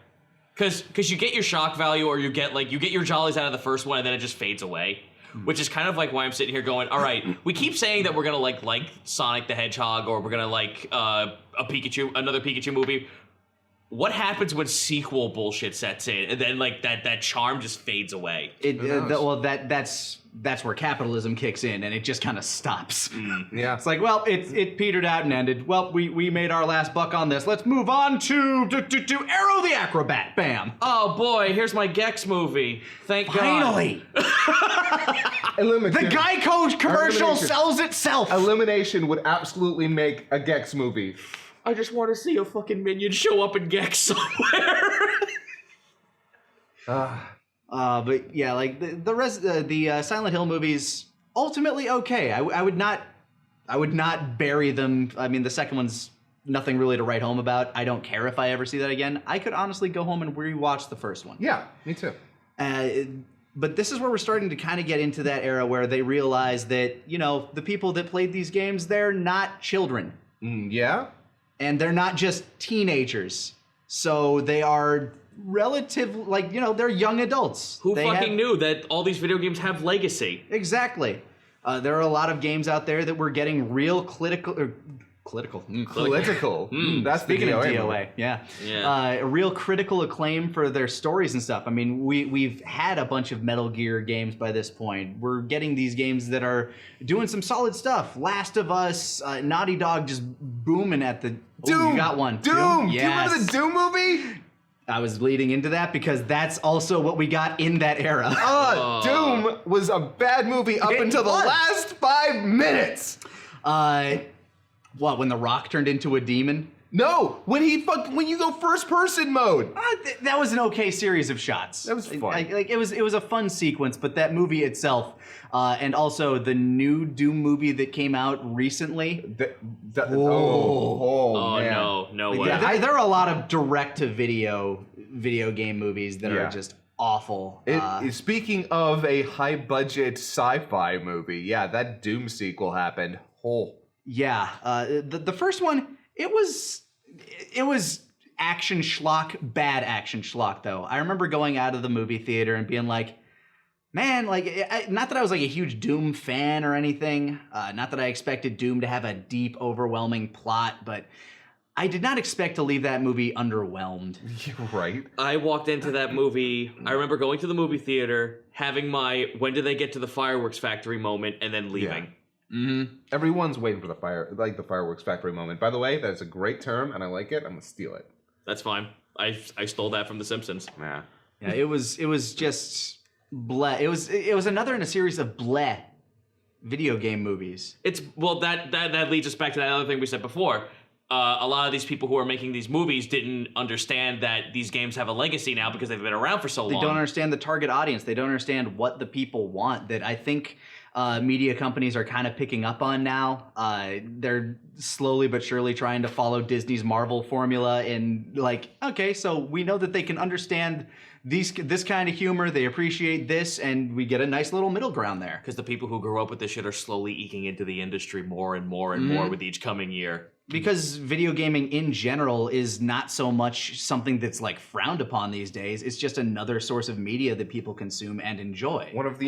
Because you get your shock value, or you get your jollies out of the first one, and then it just fades away. Which is kind of like why I'm sitting here going, all right, we keep saying that we're gonna like Sonic the Hedgehog, or we're gonna like another Pikachu movie. What happens when sequel bullshit sets in, and then like that charm just fades away? That's where capitalism kicks in, and it just kind of stops. Yeah, it's like, well, it petered out and ended. Well, we made our last buck on this. Let's move on to Arrow the Acrobat. Bam. Oh boy, here's my Gex movie. Thank God. Finally. The Geico commercial sells itself. Elimination would absolutely make a Gex movie. I just want to see a fucking minion show up in Gex somewhere. But yeah, like the Silent Hill movies, ultimately okay. I would not bury them. I mean, the second one's nothing really to write home about. I don't care if I ever see that again. I could honestly go home and rewatch the first one. Yeah, me too. But this is where we're starting to kind of get into that era where they realize that, you know, the people that played these games, they're not children. Yeah? And they're not just teenagers. So they are relative, like, you know, they're young adults. Who fucking knew that all these video games have legacy? Exactly. There are a lot of games out there that were getting real Political. Political. That's Speaking the of DOA. DOA, movie. yeah. A real critical acclaim for their stories and stuff. I mean, we've had a bunch of Metal Gear games by this point. We're getting these games that are doing some solid stuff. Last of Us, Naughty Dog just booming at the... Doom! You got one. Doom! Yes. Do you remember the Doom movie? I was leading into that because that's also what we got in that era. Doom was a bad movie up It until the was. last 5 minutes. What, when The Rock turned into a demon? No, when you go first person mode. That was an okay series of shots. That was fun. Like it was a fun sequence, but that movie itself, and also the new Doom movie that came out recently. Oh man. no way. Yeah, there are a lot of direct-to-video video game movies that are just awful. Speaking of a high budget sci-fi movie, yeah, that Doom sequel happened. Yeah, the first one, it was action schlock, bad action schlock though. I remember going out of the movie theater and being like, man, like, not that I was like a huge Doom fan or anything, not that I expected Doom to have a deep, overwhelming plot, but I did not expect to leave that movie underwhelmed. You're right. I walked into that movie, I remember going to the movie theater, having my when do they get to the fireworks factory moment, and then leaving. Yeah. Everyone's waiting for the fireworks factory moment. By the way, that's a great term, and I like it. I'm gonna steal it. That's fine. I stole that from The Simpsons. Nah. Yeah, it was just bleh. It was another in a series of bleh video game movies. That leads us back to that other thing we said before. A lot of these people who are making these movies didn't understand that these games have a legacy now because they've been around for so long. They don't understand the target audience. They don't understand what the people want. That I think media companies are kind of picking up on now. They're slowly but surely trying to follow Disney's Marvel formula and like, okay, so we know that they can understand this kind of humor. They appreciate this, and we get a nice little middle ground there. Because the people who grew up with this shit are slowly eking into the industry more and more and more with each coming year. Because video gaming in general is not so much something that's like frowned upon these days. It's just another source of media that people consume and enjoy. One of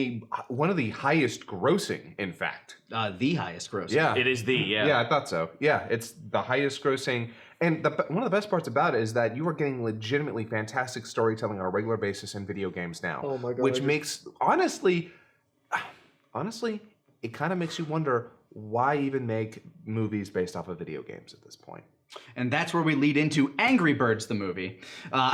the highest grossing, in fact. The highest grossing. Yeah. It is Yeah, I thought so. Yeah, it's the highest grossing. And one of the best parts about it is that you are getting legitimately fantastic storytelling on a regular basis in video games now. Oh my God. Which makes, honestly, it kind of makes you wonder, why even make movies based off of video games at this point? And that's where we lead into Angry Birds, the movie. Oh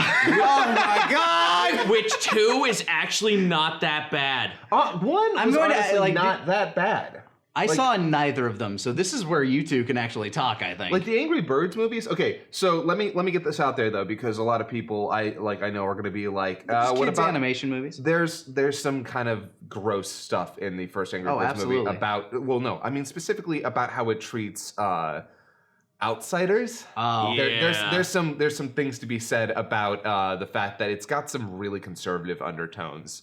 my God! Which 2 is actually not that bad. One I'm was going to, honestly like, not that bad. I saw neither of them, so this is where you two can actually talk, I think. Like the Angry Birds movies. Okay, so let me get this out there though, because a lot of people I know are going to be like, Just what kids' about animation movies? There's some kind of gross stuff in the first Angry Birds absolutely. movie about. Well, no, I mean specifically about how it treats outsiders. Oh. Yeah. There's some things to be said about the fact that it's got some really conservative undertones.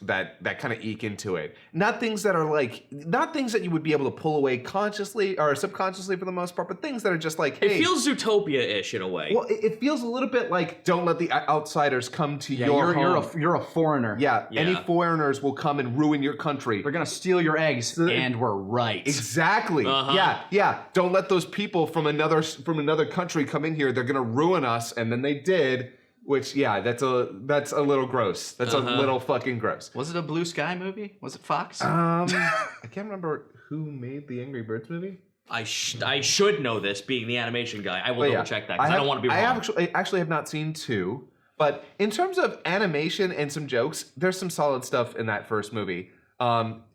That kind of eke into it. Not things that you would be able to pull away consciously or subconsciously for the most part, but things that are just like, hey. It feels Zootopia-ish in a way. Well, it feels a little bit like, don't let the outsiders come to your home. You're a foreigner. Yeah, Yeah. any foreigners will come and ruin your country. They're gonna steal your eggs, and we're right. Exactly. Uh-huh. Yeah. Don't let those people from another country come in here. They're gonna ruin us, and then they did. Which, yeah, that's a little gross. That's a little fucking gross. Was it a Blue Sky movie? Was it Fox? I can't remember who made the Angry Birds movie. I should know this, being the animation guy. I will double check that, because I don't want to be wrong. I actually have not seen 2, but in terms of animation and some jokes, there's some solid stuff in that first movie.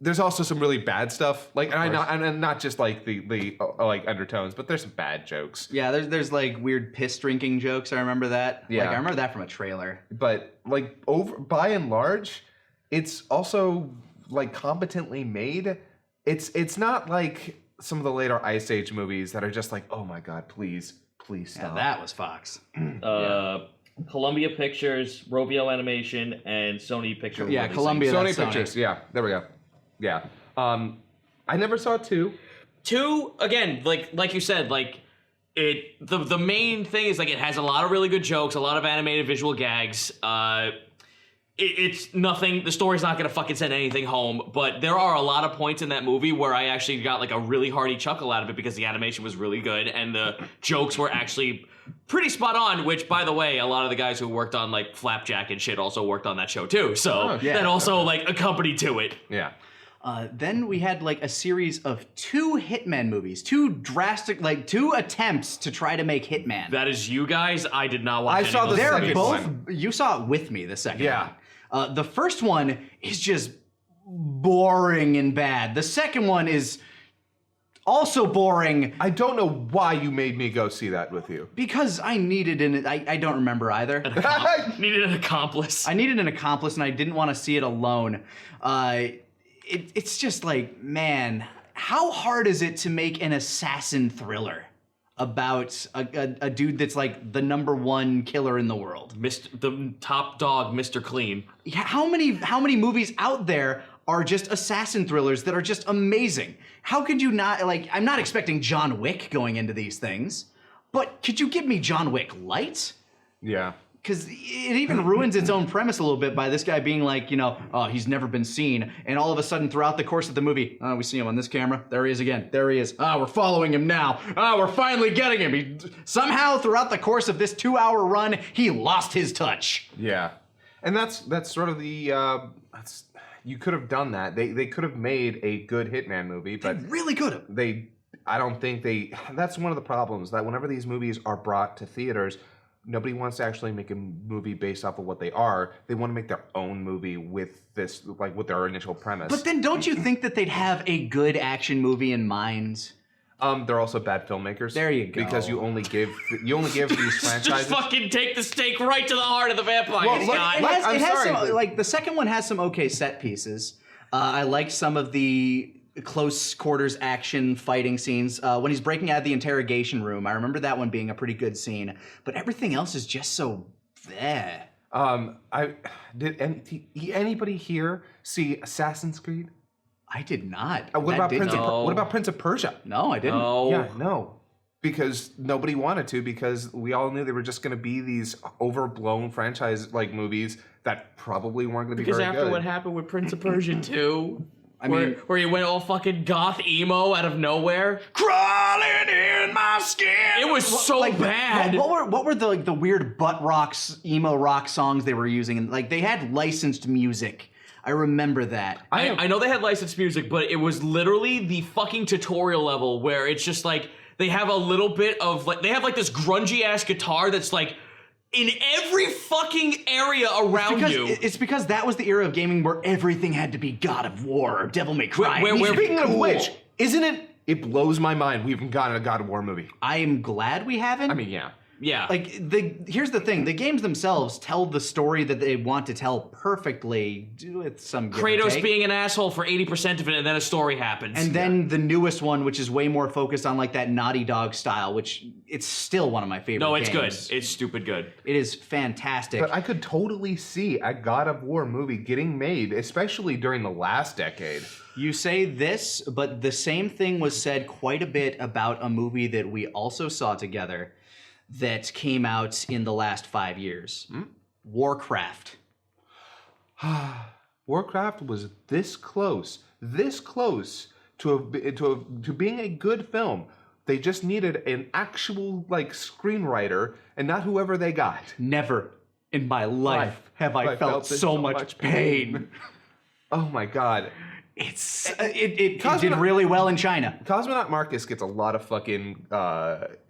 There's also some really bad stuff, like and not just like the like undertones, but there's some bad jokes. Yeah, there's like weird piss drinking jokes. I remember that. Yeah. Like, I remember that from a trailer. But like by and large, it's also like competently made. It's not like some of the later Ice Age movies that are just like, oh my God, please stop. Yeah, that was Fox. Columbia Pictures, Rovio Animation, and Sony Pictures. Yeah, Columbia. Sony that's Sony. Pictures. Yeah, there we go. Yeah. I never saw 2. 2, again, like you said, like the main thing is like it has a lot of really good jokes, a lot of animated visual gags. it's nothing. The story's not gonna fucking send anything home. But there are a lot of points in that movie where I actually got like a really hearty chuckle out of it because the animation was really good and the jokes were actually pretty spot on. Which, by the way, a lot of the guys who worked on like Flapjack and shit also worked on that show too. So that also like accompanied to it. Yeah. Then we had like a series of 2 Hitman movies, 2 attempts to try to make Hitman. That is you guys. I did not watch. I saw the They're second both. one. You saw it with me. The second. Yeah. one. The first one is just boring and bad. The second one is also boring. I don't know why you made me go see that with you. Because I needed I don't remember either. Needed an accomplice. I needed an accomplice, and I didn't want to see it alone. It's just like, man, how hard is it to make an assassin thriller about a dude that's like the #1 killer in the world? The top dog, Mr. Clean. Yeah, how many movies out there are just assassin thrillers that are just amazing? How could you not, like, I'm not expecting John Wick going into these things, but could you give me John Wick Light? Yeah. Because it even ruins its own premise a little bit by this guy being like, oh, he's never been seen. And all of a sudden, throughout the course of the movie, oh, we see him on this camera. There he is again. There he is. Oh, we're following him now. Oh, we're finally getting him. Somehow, throughout the course of this 2-hour run, he lost his touch. Yeah. And that's sort of the, you could have done that. They could have made a good Hitman movie, but They really could have. I don't think that's one of the problems, that whenever these movies are brought to theaters, nobody wants to actually make a movie based off of what they are. They want to make their own movie with this, like, with their initial premise. But then don't you think that they'd have a good action movie in mind? They're also bad filmmakers. There you go. Because you only give these franchises. Just fucking take the stake right to the heart of the vampire. Well, look, guy. It has sorry, some, like, the second one has some okay set pieces. I like some of the close quarters action fighting scenes. When he's breaking out of the interrogation room, I remember that one being a pretty good scene. But everything else is just so bleh. Did anybody here see Assassin's Creed? I did not. What about No. Prince of Persia? No, I didn't. No. Yeah, no. Because nobody wanted to, because we all knew they were just going to be these overblown franchise like movies that probably weren't going to be Because very after good. what happened with Prince of Persia 2, mean- where he went all fucking goth emo out of nowhere, crawling in my skin. It was so bad. What were the weird butt rocks, emo rock songs they were using? And like they had licensed music. I remember that. I know they had licensed music, but it was literally the fucking tutorial level where it's just like they have a little bit of like they have like this grungy ass guitar that's like in every fucking area around you. It's because that was the era of gaming where everything had to be God of War or Devil May Cry. Speaking of which, isn't it? It blows my mind we haven't gotten a God of War movie. I am glad we haven't. I mean, yeah. Yeah. Like here's the thing: the games themselves tell the story that they want to tell perfectly, with some give or Kratos take. being an asshole for 80% of it, and then a story happens. And then the newest one, which is way more focused on like that Naughty Dog style, which it's still one of my favorite. no, it's games. good. It's stupid good. It is fantastic. But I could totally see a God of War movie getting made, especially during the last decade. You say this, but the same thing was said quite a bit about a movie that we also saw together that came out in the last 5 years. Warcraft. Warcraft was this close to being a good film. They just needed an actual like screenwriter and not whoever they got. Never in my life have I felt so much pain. Oh my god. It did really well in China. Cosmonaut Marcus gets a lot of fucking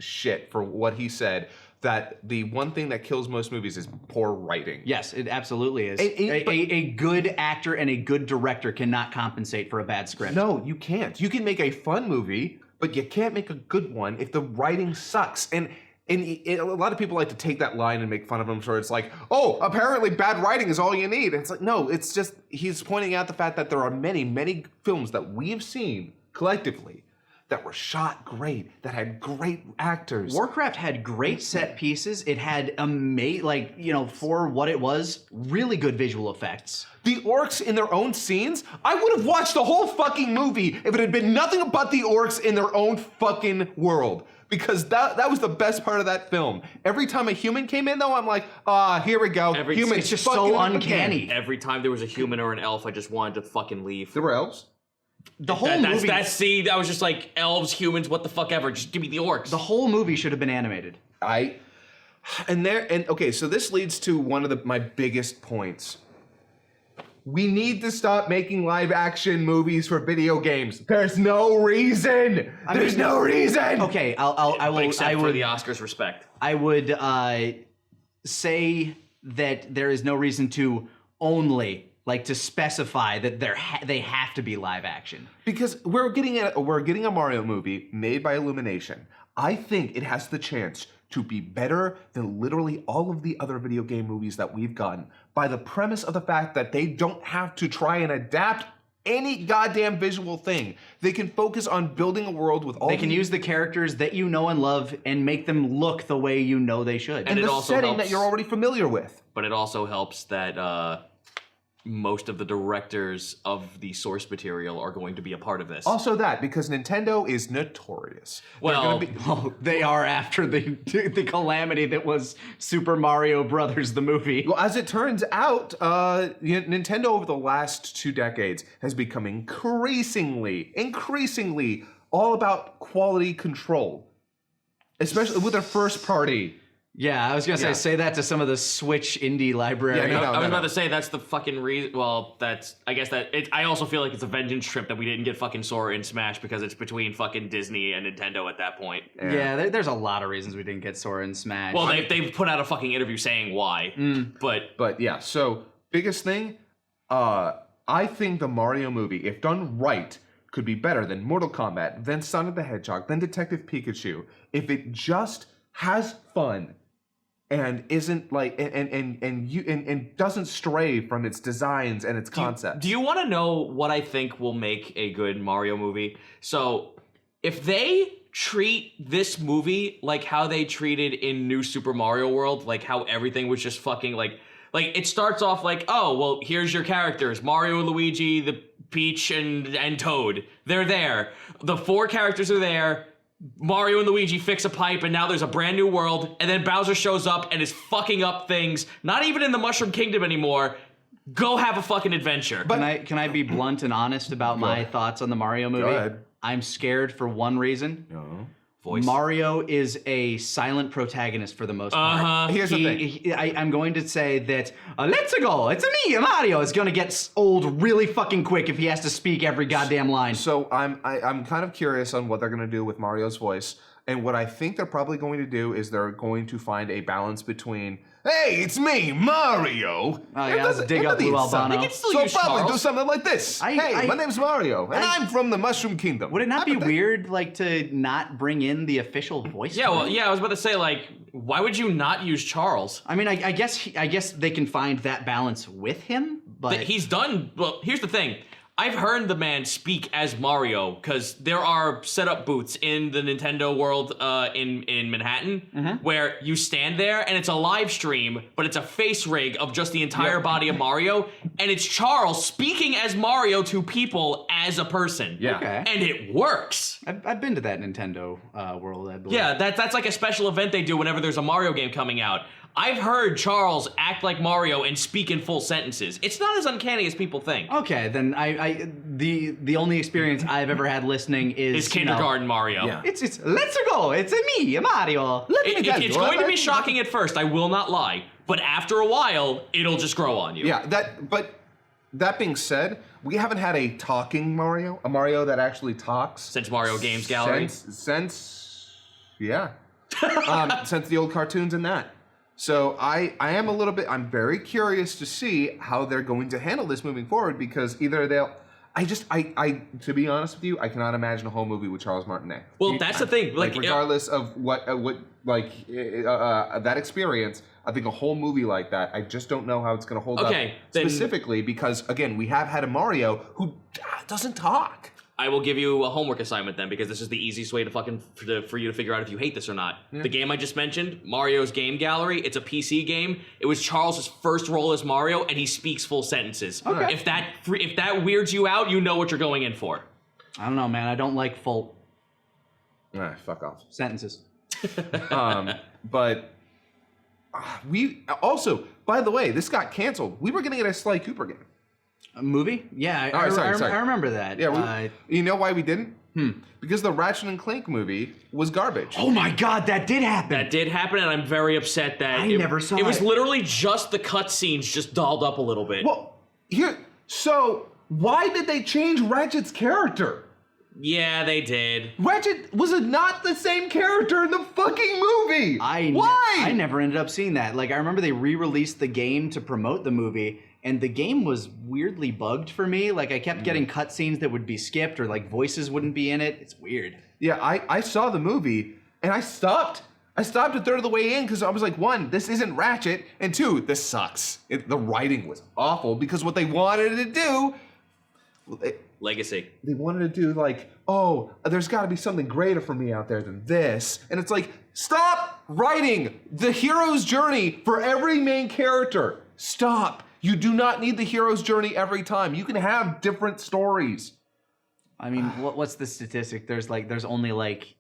shit for what he said, that the one thing that kills most movies is poor writing. Yes, it absolutely is. But- A good actor and a good director cannot compensate for a bad script. No, you can't. You can make a fun movie, but you can't make a good one if the writing sucks. And a lot of people like to take that line and make fun of him, so it's like, oh, apparently bad writing is all you need. And it's like, no, it's just, he's pointing out the fact that there are many, many films that we've seen collectively that were shot great, that had great actors. Warcraft had great set pieces. It had for what it was, really good visual effects. The orcs in their own scenes, I would have watched the whole fucking movie if it had been nothing but the orcs in their own fucking world. Because that was the best part of that film. Every time a human came in, though, I'm like, here we go. Humans, it's just fucking so up again. uncanny. Every time there was a human or an elf, I just wanted to fucking leave. There were elves. The whole movie. I was just like, elves, humans, what the fuck ever. Just give me the orcs. The whole movie should have been animated. Okay, so this leads to one of my biggest points. We need to stop making live action movies for video games. There's no reason. There's no reason. Okay, I will. Except for the Oscars respect. I would say that there is no reason to only to specify that they have to be live action. Because we're getting a Mario movie made by Illumination. I think it has the chance to be better than literally all of the other video game movies that we've gotten by the premise of the fact that they don't have to try and adapt any goddamn visual thing. They can focus on building a world with all They can use the characters that you know and love and make them look the way you know they should. and it the also setting helps- that you're already familiar with. But it also helps that most of the directors of the source material are going to be a part of this. Also that, because Nintendo is notorious. They're Well, gonna They are after the calamity that was Super Mario Brothers, the movie. Well, as it turns out, Nintendo over the last 2 decades has become increasingly all about quality control, especially with their first party. Yeah, I was gonna say that to some of the Switch indie library. Yeah, no, I was no. about to say that's the fucking reason. Well, I guess I also feel like it's a vengeance trip that we didn't get fucking Sora in Smash because it's between fucking Disney and Nintendo at that point. Yeah, there's a lot of reasons we didn't get Sora in Smash. Well, they've put out a fucking interview saying why, But yeah, so biggest thing, I think the Mario movie, if done right, could be better than Mortal Kombat, than Sonic the Hedgehog, than Detective Pikachu, if it just has fun and isn't and doesn't stray from its designs and its concepts. Do you want to know what I think will make a good Mario movie? So, if they treat this movie like how they treated in New Super Mario World, like how everything was just fucking like it starts off like, oh, well, here's your characters, Mario, Luigi, the Peach, and Toad. They're there. The 4 characters are there. Mario and Luigi fix a pipe, and now there's a brand new world, and then Bowser shows up and is fucking up things, not even in the Mushroom Kingdom anymore. Go have a fucking adventure. But can I be blunt and honest about my thoughts on the Mario movie? Go ahead. I'm scared for one reason. No. Voice. Mario is a silent protagonist for the most part. Here's the thing. I'm going to say that let's go. It's me, Mario. Is going to get old really fucking quick if he has to speak every goddamn line. So I'm kind of curious on what they're going to do with Mario's voice, and what I think they're probably going to do is they're going to find a balance between, hey, it's me, Mario. Oh, yeah, let's dig up Lou Albano. They can still So use probably Charles. do something like this. Hey, my name's Mario, and I'm from the Mushroom Kingdom. Would it not be weird, to not bring in the official voice? Yeah, well, for it? yeah, I was about to say, why would you not use Charles? I mean, I guess they can find that balance with him, but He's done. Well, here's the thing. I've heard the man speak as Mario because there are setup booths in the Nintendo world in Manhattan where you stand there and it's a live stream, but it's a face rig of just the entire body of Mario, and it's Charles speaking as Mario to people as a person. Yeah. Okay. And it works. I've been to that Nintendo world, I believe. Yeah, that's like a special event they do whenever there's a Mario game coming out. I've heard Charles act like Mario and speak in full sentences. It's not as uncanny as people think. Okay, then the only experience I've ever had listening is It's kindergarten Mario. Yeah. It's let's go. It's me, Mario. It's going to be shocking at first, I will not lie. But after a while, it'll just grow on you. Yeah, but that being said, we haven't had a talking Mario, a Mario that actually talks. Since Mario Games Gallery. Since the old cartoons and that. So I'm very curious to see how they're going to handle this moving forward, because either to be honest with you, I cannot imagine a whole movie with Charles Martinet. Well, that's the thing. Regardless of that experience, I think a whole movie like that, I just don't know how it's going to hold up. Then- Specifically because, again, we have had a Mario who doesn't talk. I will give you a homework assignment then, because this is the easiest way for you to figure out if you hate this or not. The game I just mentioned, Mario's Game Gallery, it's a PC game. It was Charles' first role as Mario, and he speaks full sentences. Okay. If that weirds you out, you know what you're going in for. I don't know, man. I don't like full. Fuck off. Sentences. But we also, by the way, this got canceled. We were going to get a Sly Cooper game. A movie? Yeah, Sorry. I remember that. Yeah, you know why we didn't? Because the Ratchet and Clank movie was garbage. Oh my God, that did happen. That did happen, and I'm very upset that I never saw it. It was literally just the cutscenes just dolled up a little bit. Well, so why did they change Ratchet's character? Yeah, they did. Ratchet was not the same character in the fucking movie. Why? I never ended up seeing that. Like, I remember they re-released the game to promote the movie, and the game was weirdly bugged for me. Like, I kept getting cutscenes that would be skipped, or like voices wouldn't be in it. It's weird. Yeah, I saw the movie, and I stopped. I stopped a third of the way in because I was like, one, this isn't Ratchet, and two, this sucks. The writing was awful because what they wanted to do... Legacy. They wanted to do like, oh, there's got to be something greater for me out there than this. And it's like, stop writing the hero's journey for every main character. Stop. You do not need the hero's journey every time. You can have different stories. I mean, what's the statistic? There's only like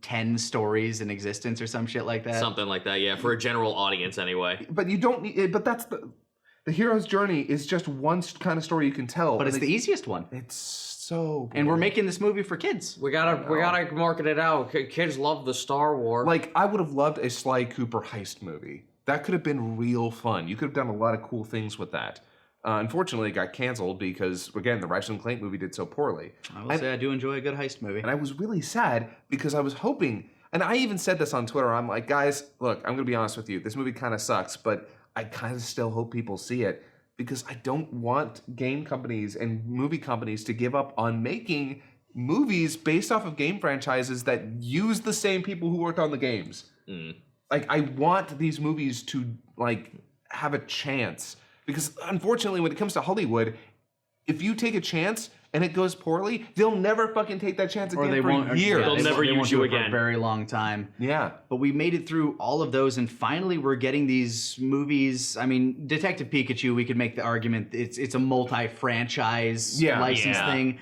10 stories in existence or some shit like that. Something like that, yeah, for a general audience anyway. But you don't need, but that's the hero's journey is just one kind of story you can tell. But it's the easiest one. It's so boring. And we're making this movie for kids. We gotta market it out. Kids love the Star Wars. Like, I would have loved a Sly Cooper heist movie. That could have been real fun. You could have done a lot of cool things with that. Unfortunately, it got canceled because, again, the Ratchet and Clank movie did so poorly. I will say I do enjoy a good heist movie. And I was really sad because I was hoping, and I even said this on Twitter, I'm like, guys, look, I'm going to be honest with you. This movie kind of sucks, but I kind of still hope people see it because I don't want game companies and movie companies to give up on making movies based off of game franchises that use the same people who worked on the games. Like, I want these movies to, like, have a chance. Because, unfortunately, when it comes to Hollywood, if you take a chance and it goes poorly, they'll never fucking take that chance again for years. They'll never use you again. For a very long time. Yeah. But we made it through all of those, and finally we're getting these movies. I mean, Detective Pikachu, we could make the argument it's a multi-franchise license thing.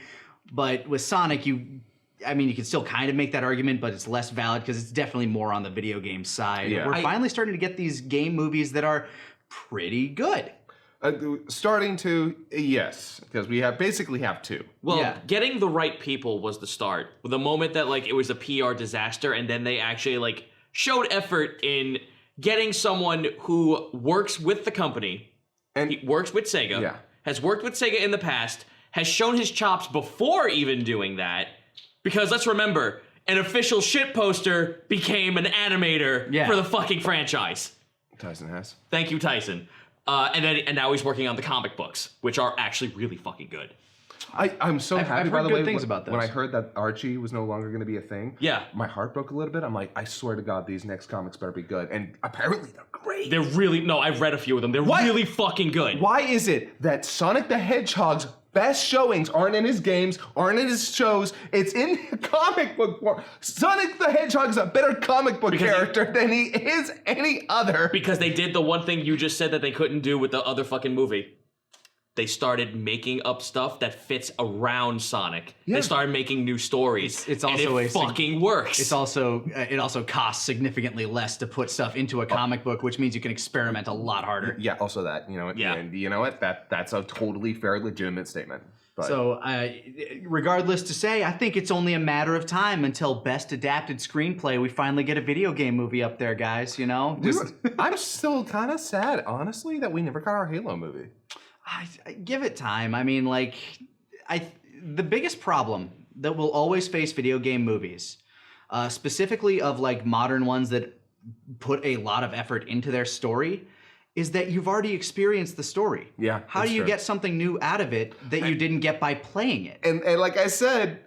But with Sonic, you can still kind of make that argument, but it's less valid because it's definitely more on the video game side. Yeah. We're finally starting to get these game movies that are pretty good. Starting to, yes, because we basically have two. Well, getting the right people was the start. The moment that like it was a PR disaster, and then they actually like showed effort in getting someone who works with the company, and he works with Sega, has worked with Sega in the past, has shown his chops before even doing that. Because let's remember, an official shit poster became an animator for the fucking franchise. Tyson has. Thank you, Tyson. And now he's working on the comic books, which are actually really fucking good. I'm so happy, I've by heard the good way, things about those. when I heard that Archie was no longer going to be a thing. Yeah. My heart broke a little bit. I'm like, I swear to God, these next comics better be good. And apparently they're great. They're really, no, I've read a few of them. They're really fucking good. Why is it that Sonic the Hedgehog's best showings aren't in his games, aren't in his shows? It's in comic book form. Sonic the Hedgehog is a better comic book character than he is any other. Because they did the one thing you just said that they couldn't do with the other fucking movie. They started making up stuff that fits around Sonic. Yeah. They started making new stories. It's also and it fucking works. It also costs significantly less to put stuff into a comic book, which means you can experiment a lot harder. Yeah, also that, you know what? Yeah. And you know what? That's a totally fair, legitimate statement. But So, regardless to say, I think it's only a matter of time until best adapted screenplay. We finally get a video game movie up there, guys. You know, I'm still kind of sad, honestly, that we never got our Halo movie. I give it time. I mean, like, the biggest problem that will always face video game movies, specifically of like modern ones that put a lot of effort into their story, is that you've already experienced the story. Yeah. How do you get something new out of it that you didn't get by playing it? And like I said,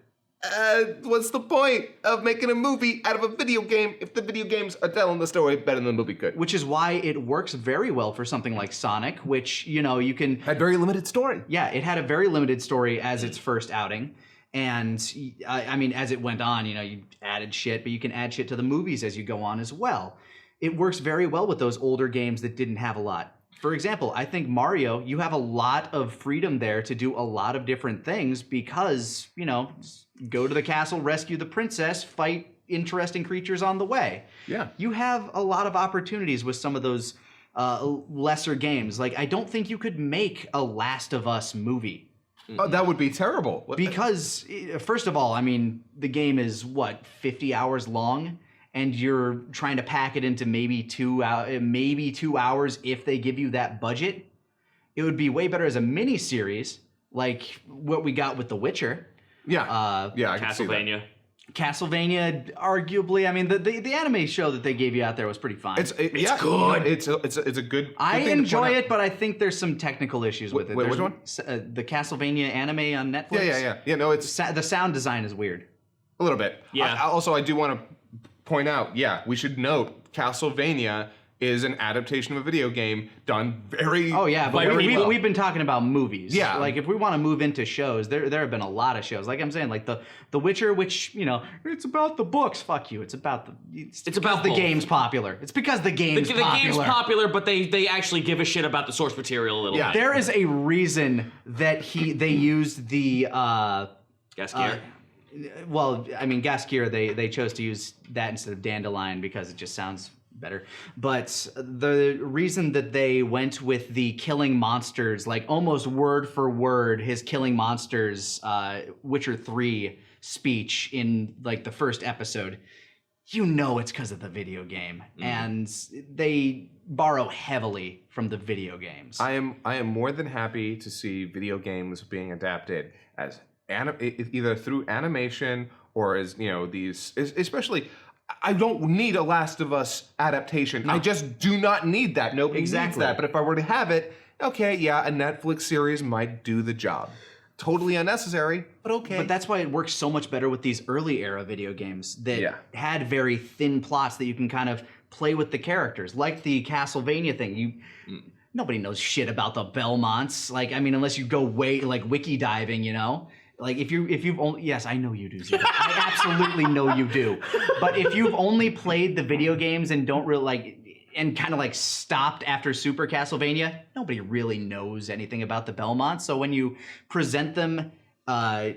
what's the point of making a movie out of a video game if the video games are telling the story better than the movie could? Which is why it works very well for something like Sonic, which, you know, you can... Had very limited story. Yeah, it had a very limited story as its first outing. And, I mean, as it went on, you know, you added shit, but you can add shit to the movies as you go on as well. It works very well with those older games that didn't have a lot. For example, I think Mario, you have a lot of freedom there to do a lot of different things because, you know, go to the castle, rescue the princess, fight interesting creatures on the way. Yeah. You have a lot of opportunities with some of those lesser games. Like, I don't think you could make a Last of Us movie. Oh, that would be terrible. Because, first of all, I mean, the game is, what, 50 hours long? And you're trying to pack it into maybe 2 hours if they give you that budget. It would be way better as a mini-series, like what we got with The Witcher. Yeah, yeah, I can see that. Castlevania. Castlevania, arguably, I mean, the anime show that they gave you out there was pretty fine. It's good. It's a good. I thing to enjoy point out. it, but I think there's some technical issues with it. Wait, There's which one? The Castlevania anime on Netflix. Yeah, no, it's The sound design is weird. a little bit. Yeah. I do want to point out, we should note Castlevania is an adaptation of a video game done very. Oh yeah, but very well. we've been talking about movies. Yeah. Like if we want to move into shows, there have been a lot of shows. Like I'm saying, like the Witcher, which, you know, it's about the books. Fuck you. It's about about the both. game's popular. It's because the game's The popular. game's popular, but they actually give a shit about the source material a little bit. There is a reason that they used the Gasquier. well, I mean, Gasquier, they chose to use that instead of Dandelion because it just sounds better. But the reason that they went with the killing monsters, like almost word for word, his killing monsters Witcher 3 speech in like the first episode, you know it's because of the video game. And they borrow heavily from the video games. I am more than happy to see video games being adapted as either through animation or as, you know, these, especially. I don't need a Last of Us adaptation. No. I just do not need that. Nobody needs that. But if I were to have it, okay, yeah, a Netflix series might do the job. Totally unnecessary, but okay. But that's why it works so much better with these early era video games that had very thin plots that you can kind of play with the characters. Like the Castlevania thing. Nobody knows shit about the Belmonts. Like, I mean, unless you go way, like, wiki diving, you know? Like if you've only, yes, I know you do, Zito. I absolutely know you do. But if you've only played the video games and don't really and kind of like stopped after Super Castlevania, nobody really knows anything about the Belmonts. So when you present them, as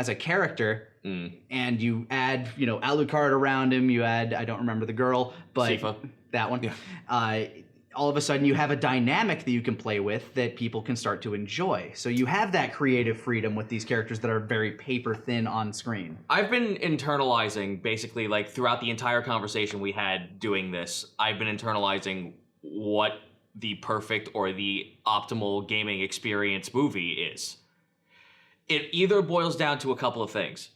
a character and you add, you know, Alucard around him, you add, I don't remember the girl, but Sifa. That one. Yeah. All of a sudden you have a dynamic that you can play with that people can start to enjoy. So you have that creative freedom with these characters that are very paper thin on screen. I've been internalizing, basically, like, throughout the entire conversation we had doing this, I've been internalizing what the perfect or the optimal gaming experience movie is. It either boils down to a couple of things.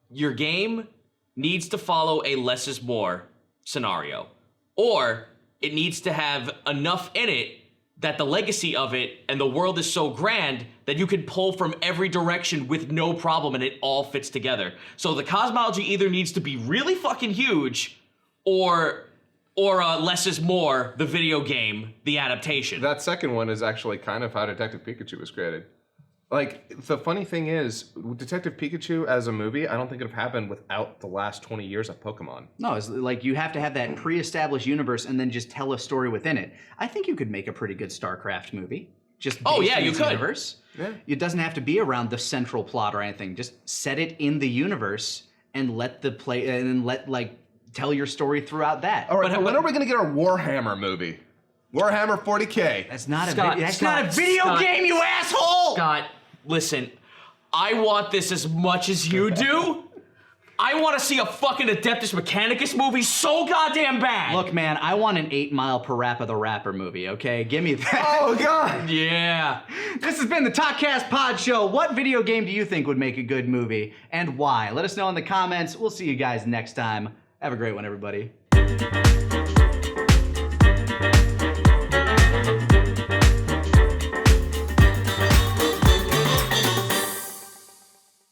Your game needs to follow a less is more scenario, or it needs to have enough in it that the legacy of it and the world is so grand that you can pull from every direction with no problem and it all fits together. So the cosmology either needs to be really fucking huge or less is more, the video game, the adaptation. That second one is actually kind of how Detective Pikachu was created. Like, the funny thing is, Detective Pikachu as a movie, I don't think it would have happened without the last 20 years of Pokemon. No, it's like you have to have that pre-established universe and then just tell a story within it. I think you could make a pretty good StarCraft movie. Just based on you its could. Universe. Yeah. It doesn't have to be around the central plot or anything. Just set it in the universe and tell your story throughout that. All right, when are we going to get our Warhammer movie? Warhammer 40K. That's not Scott, a video game, you asshole! Scott, listen, I want this as much as you do. I want to see a fucking Adeptus Mechanicus movie so goddamn bad. Look, man, I want an 8 Mile Parappa the Rapper movie, okay? Give me that. Oh, God. Yeah. This has been the Talkcast Podshow. What video game do you think would make a good movie, and why? Let us know in the comments. We'll see you guys next time. Have a great one, everybody.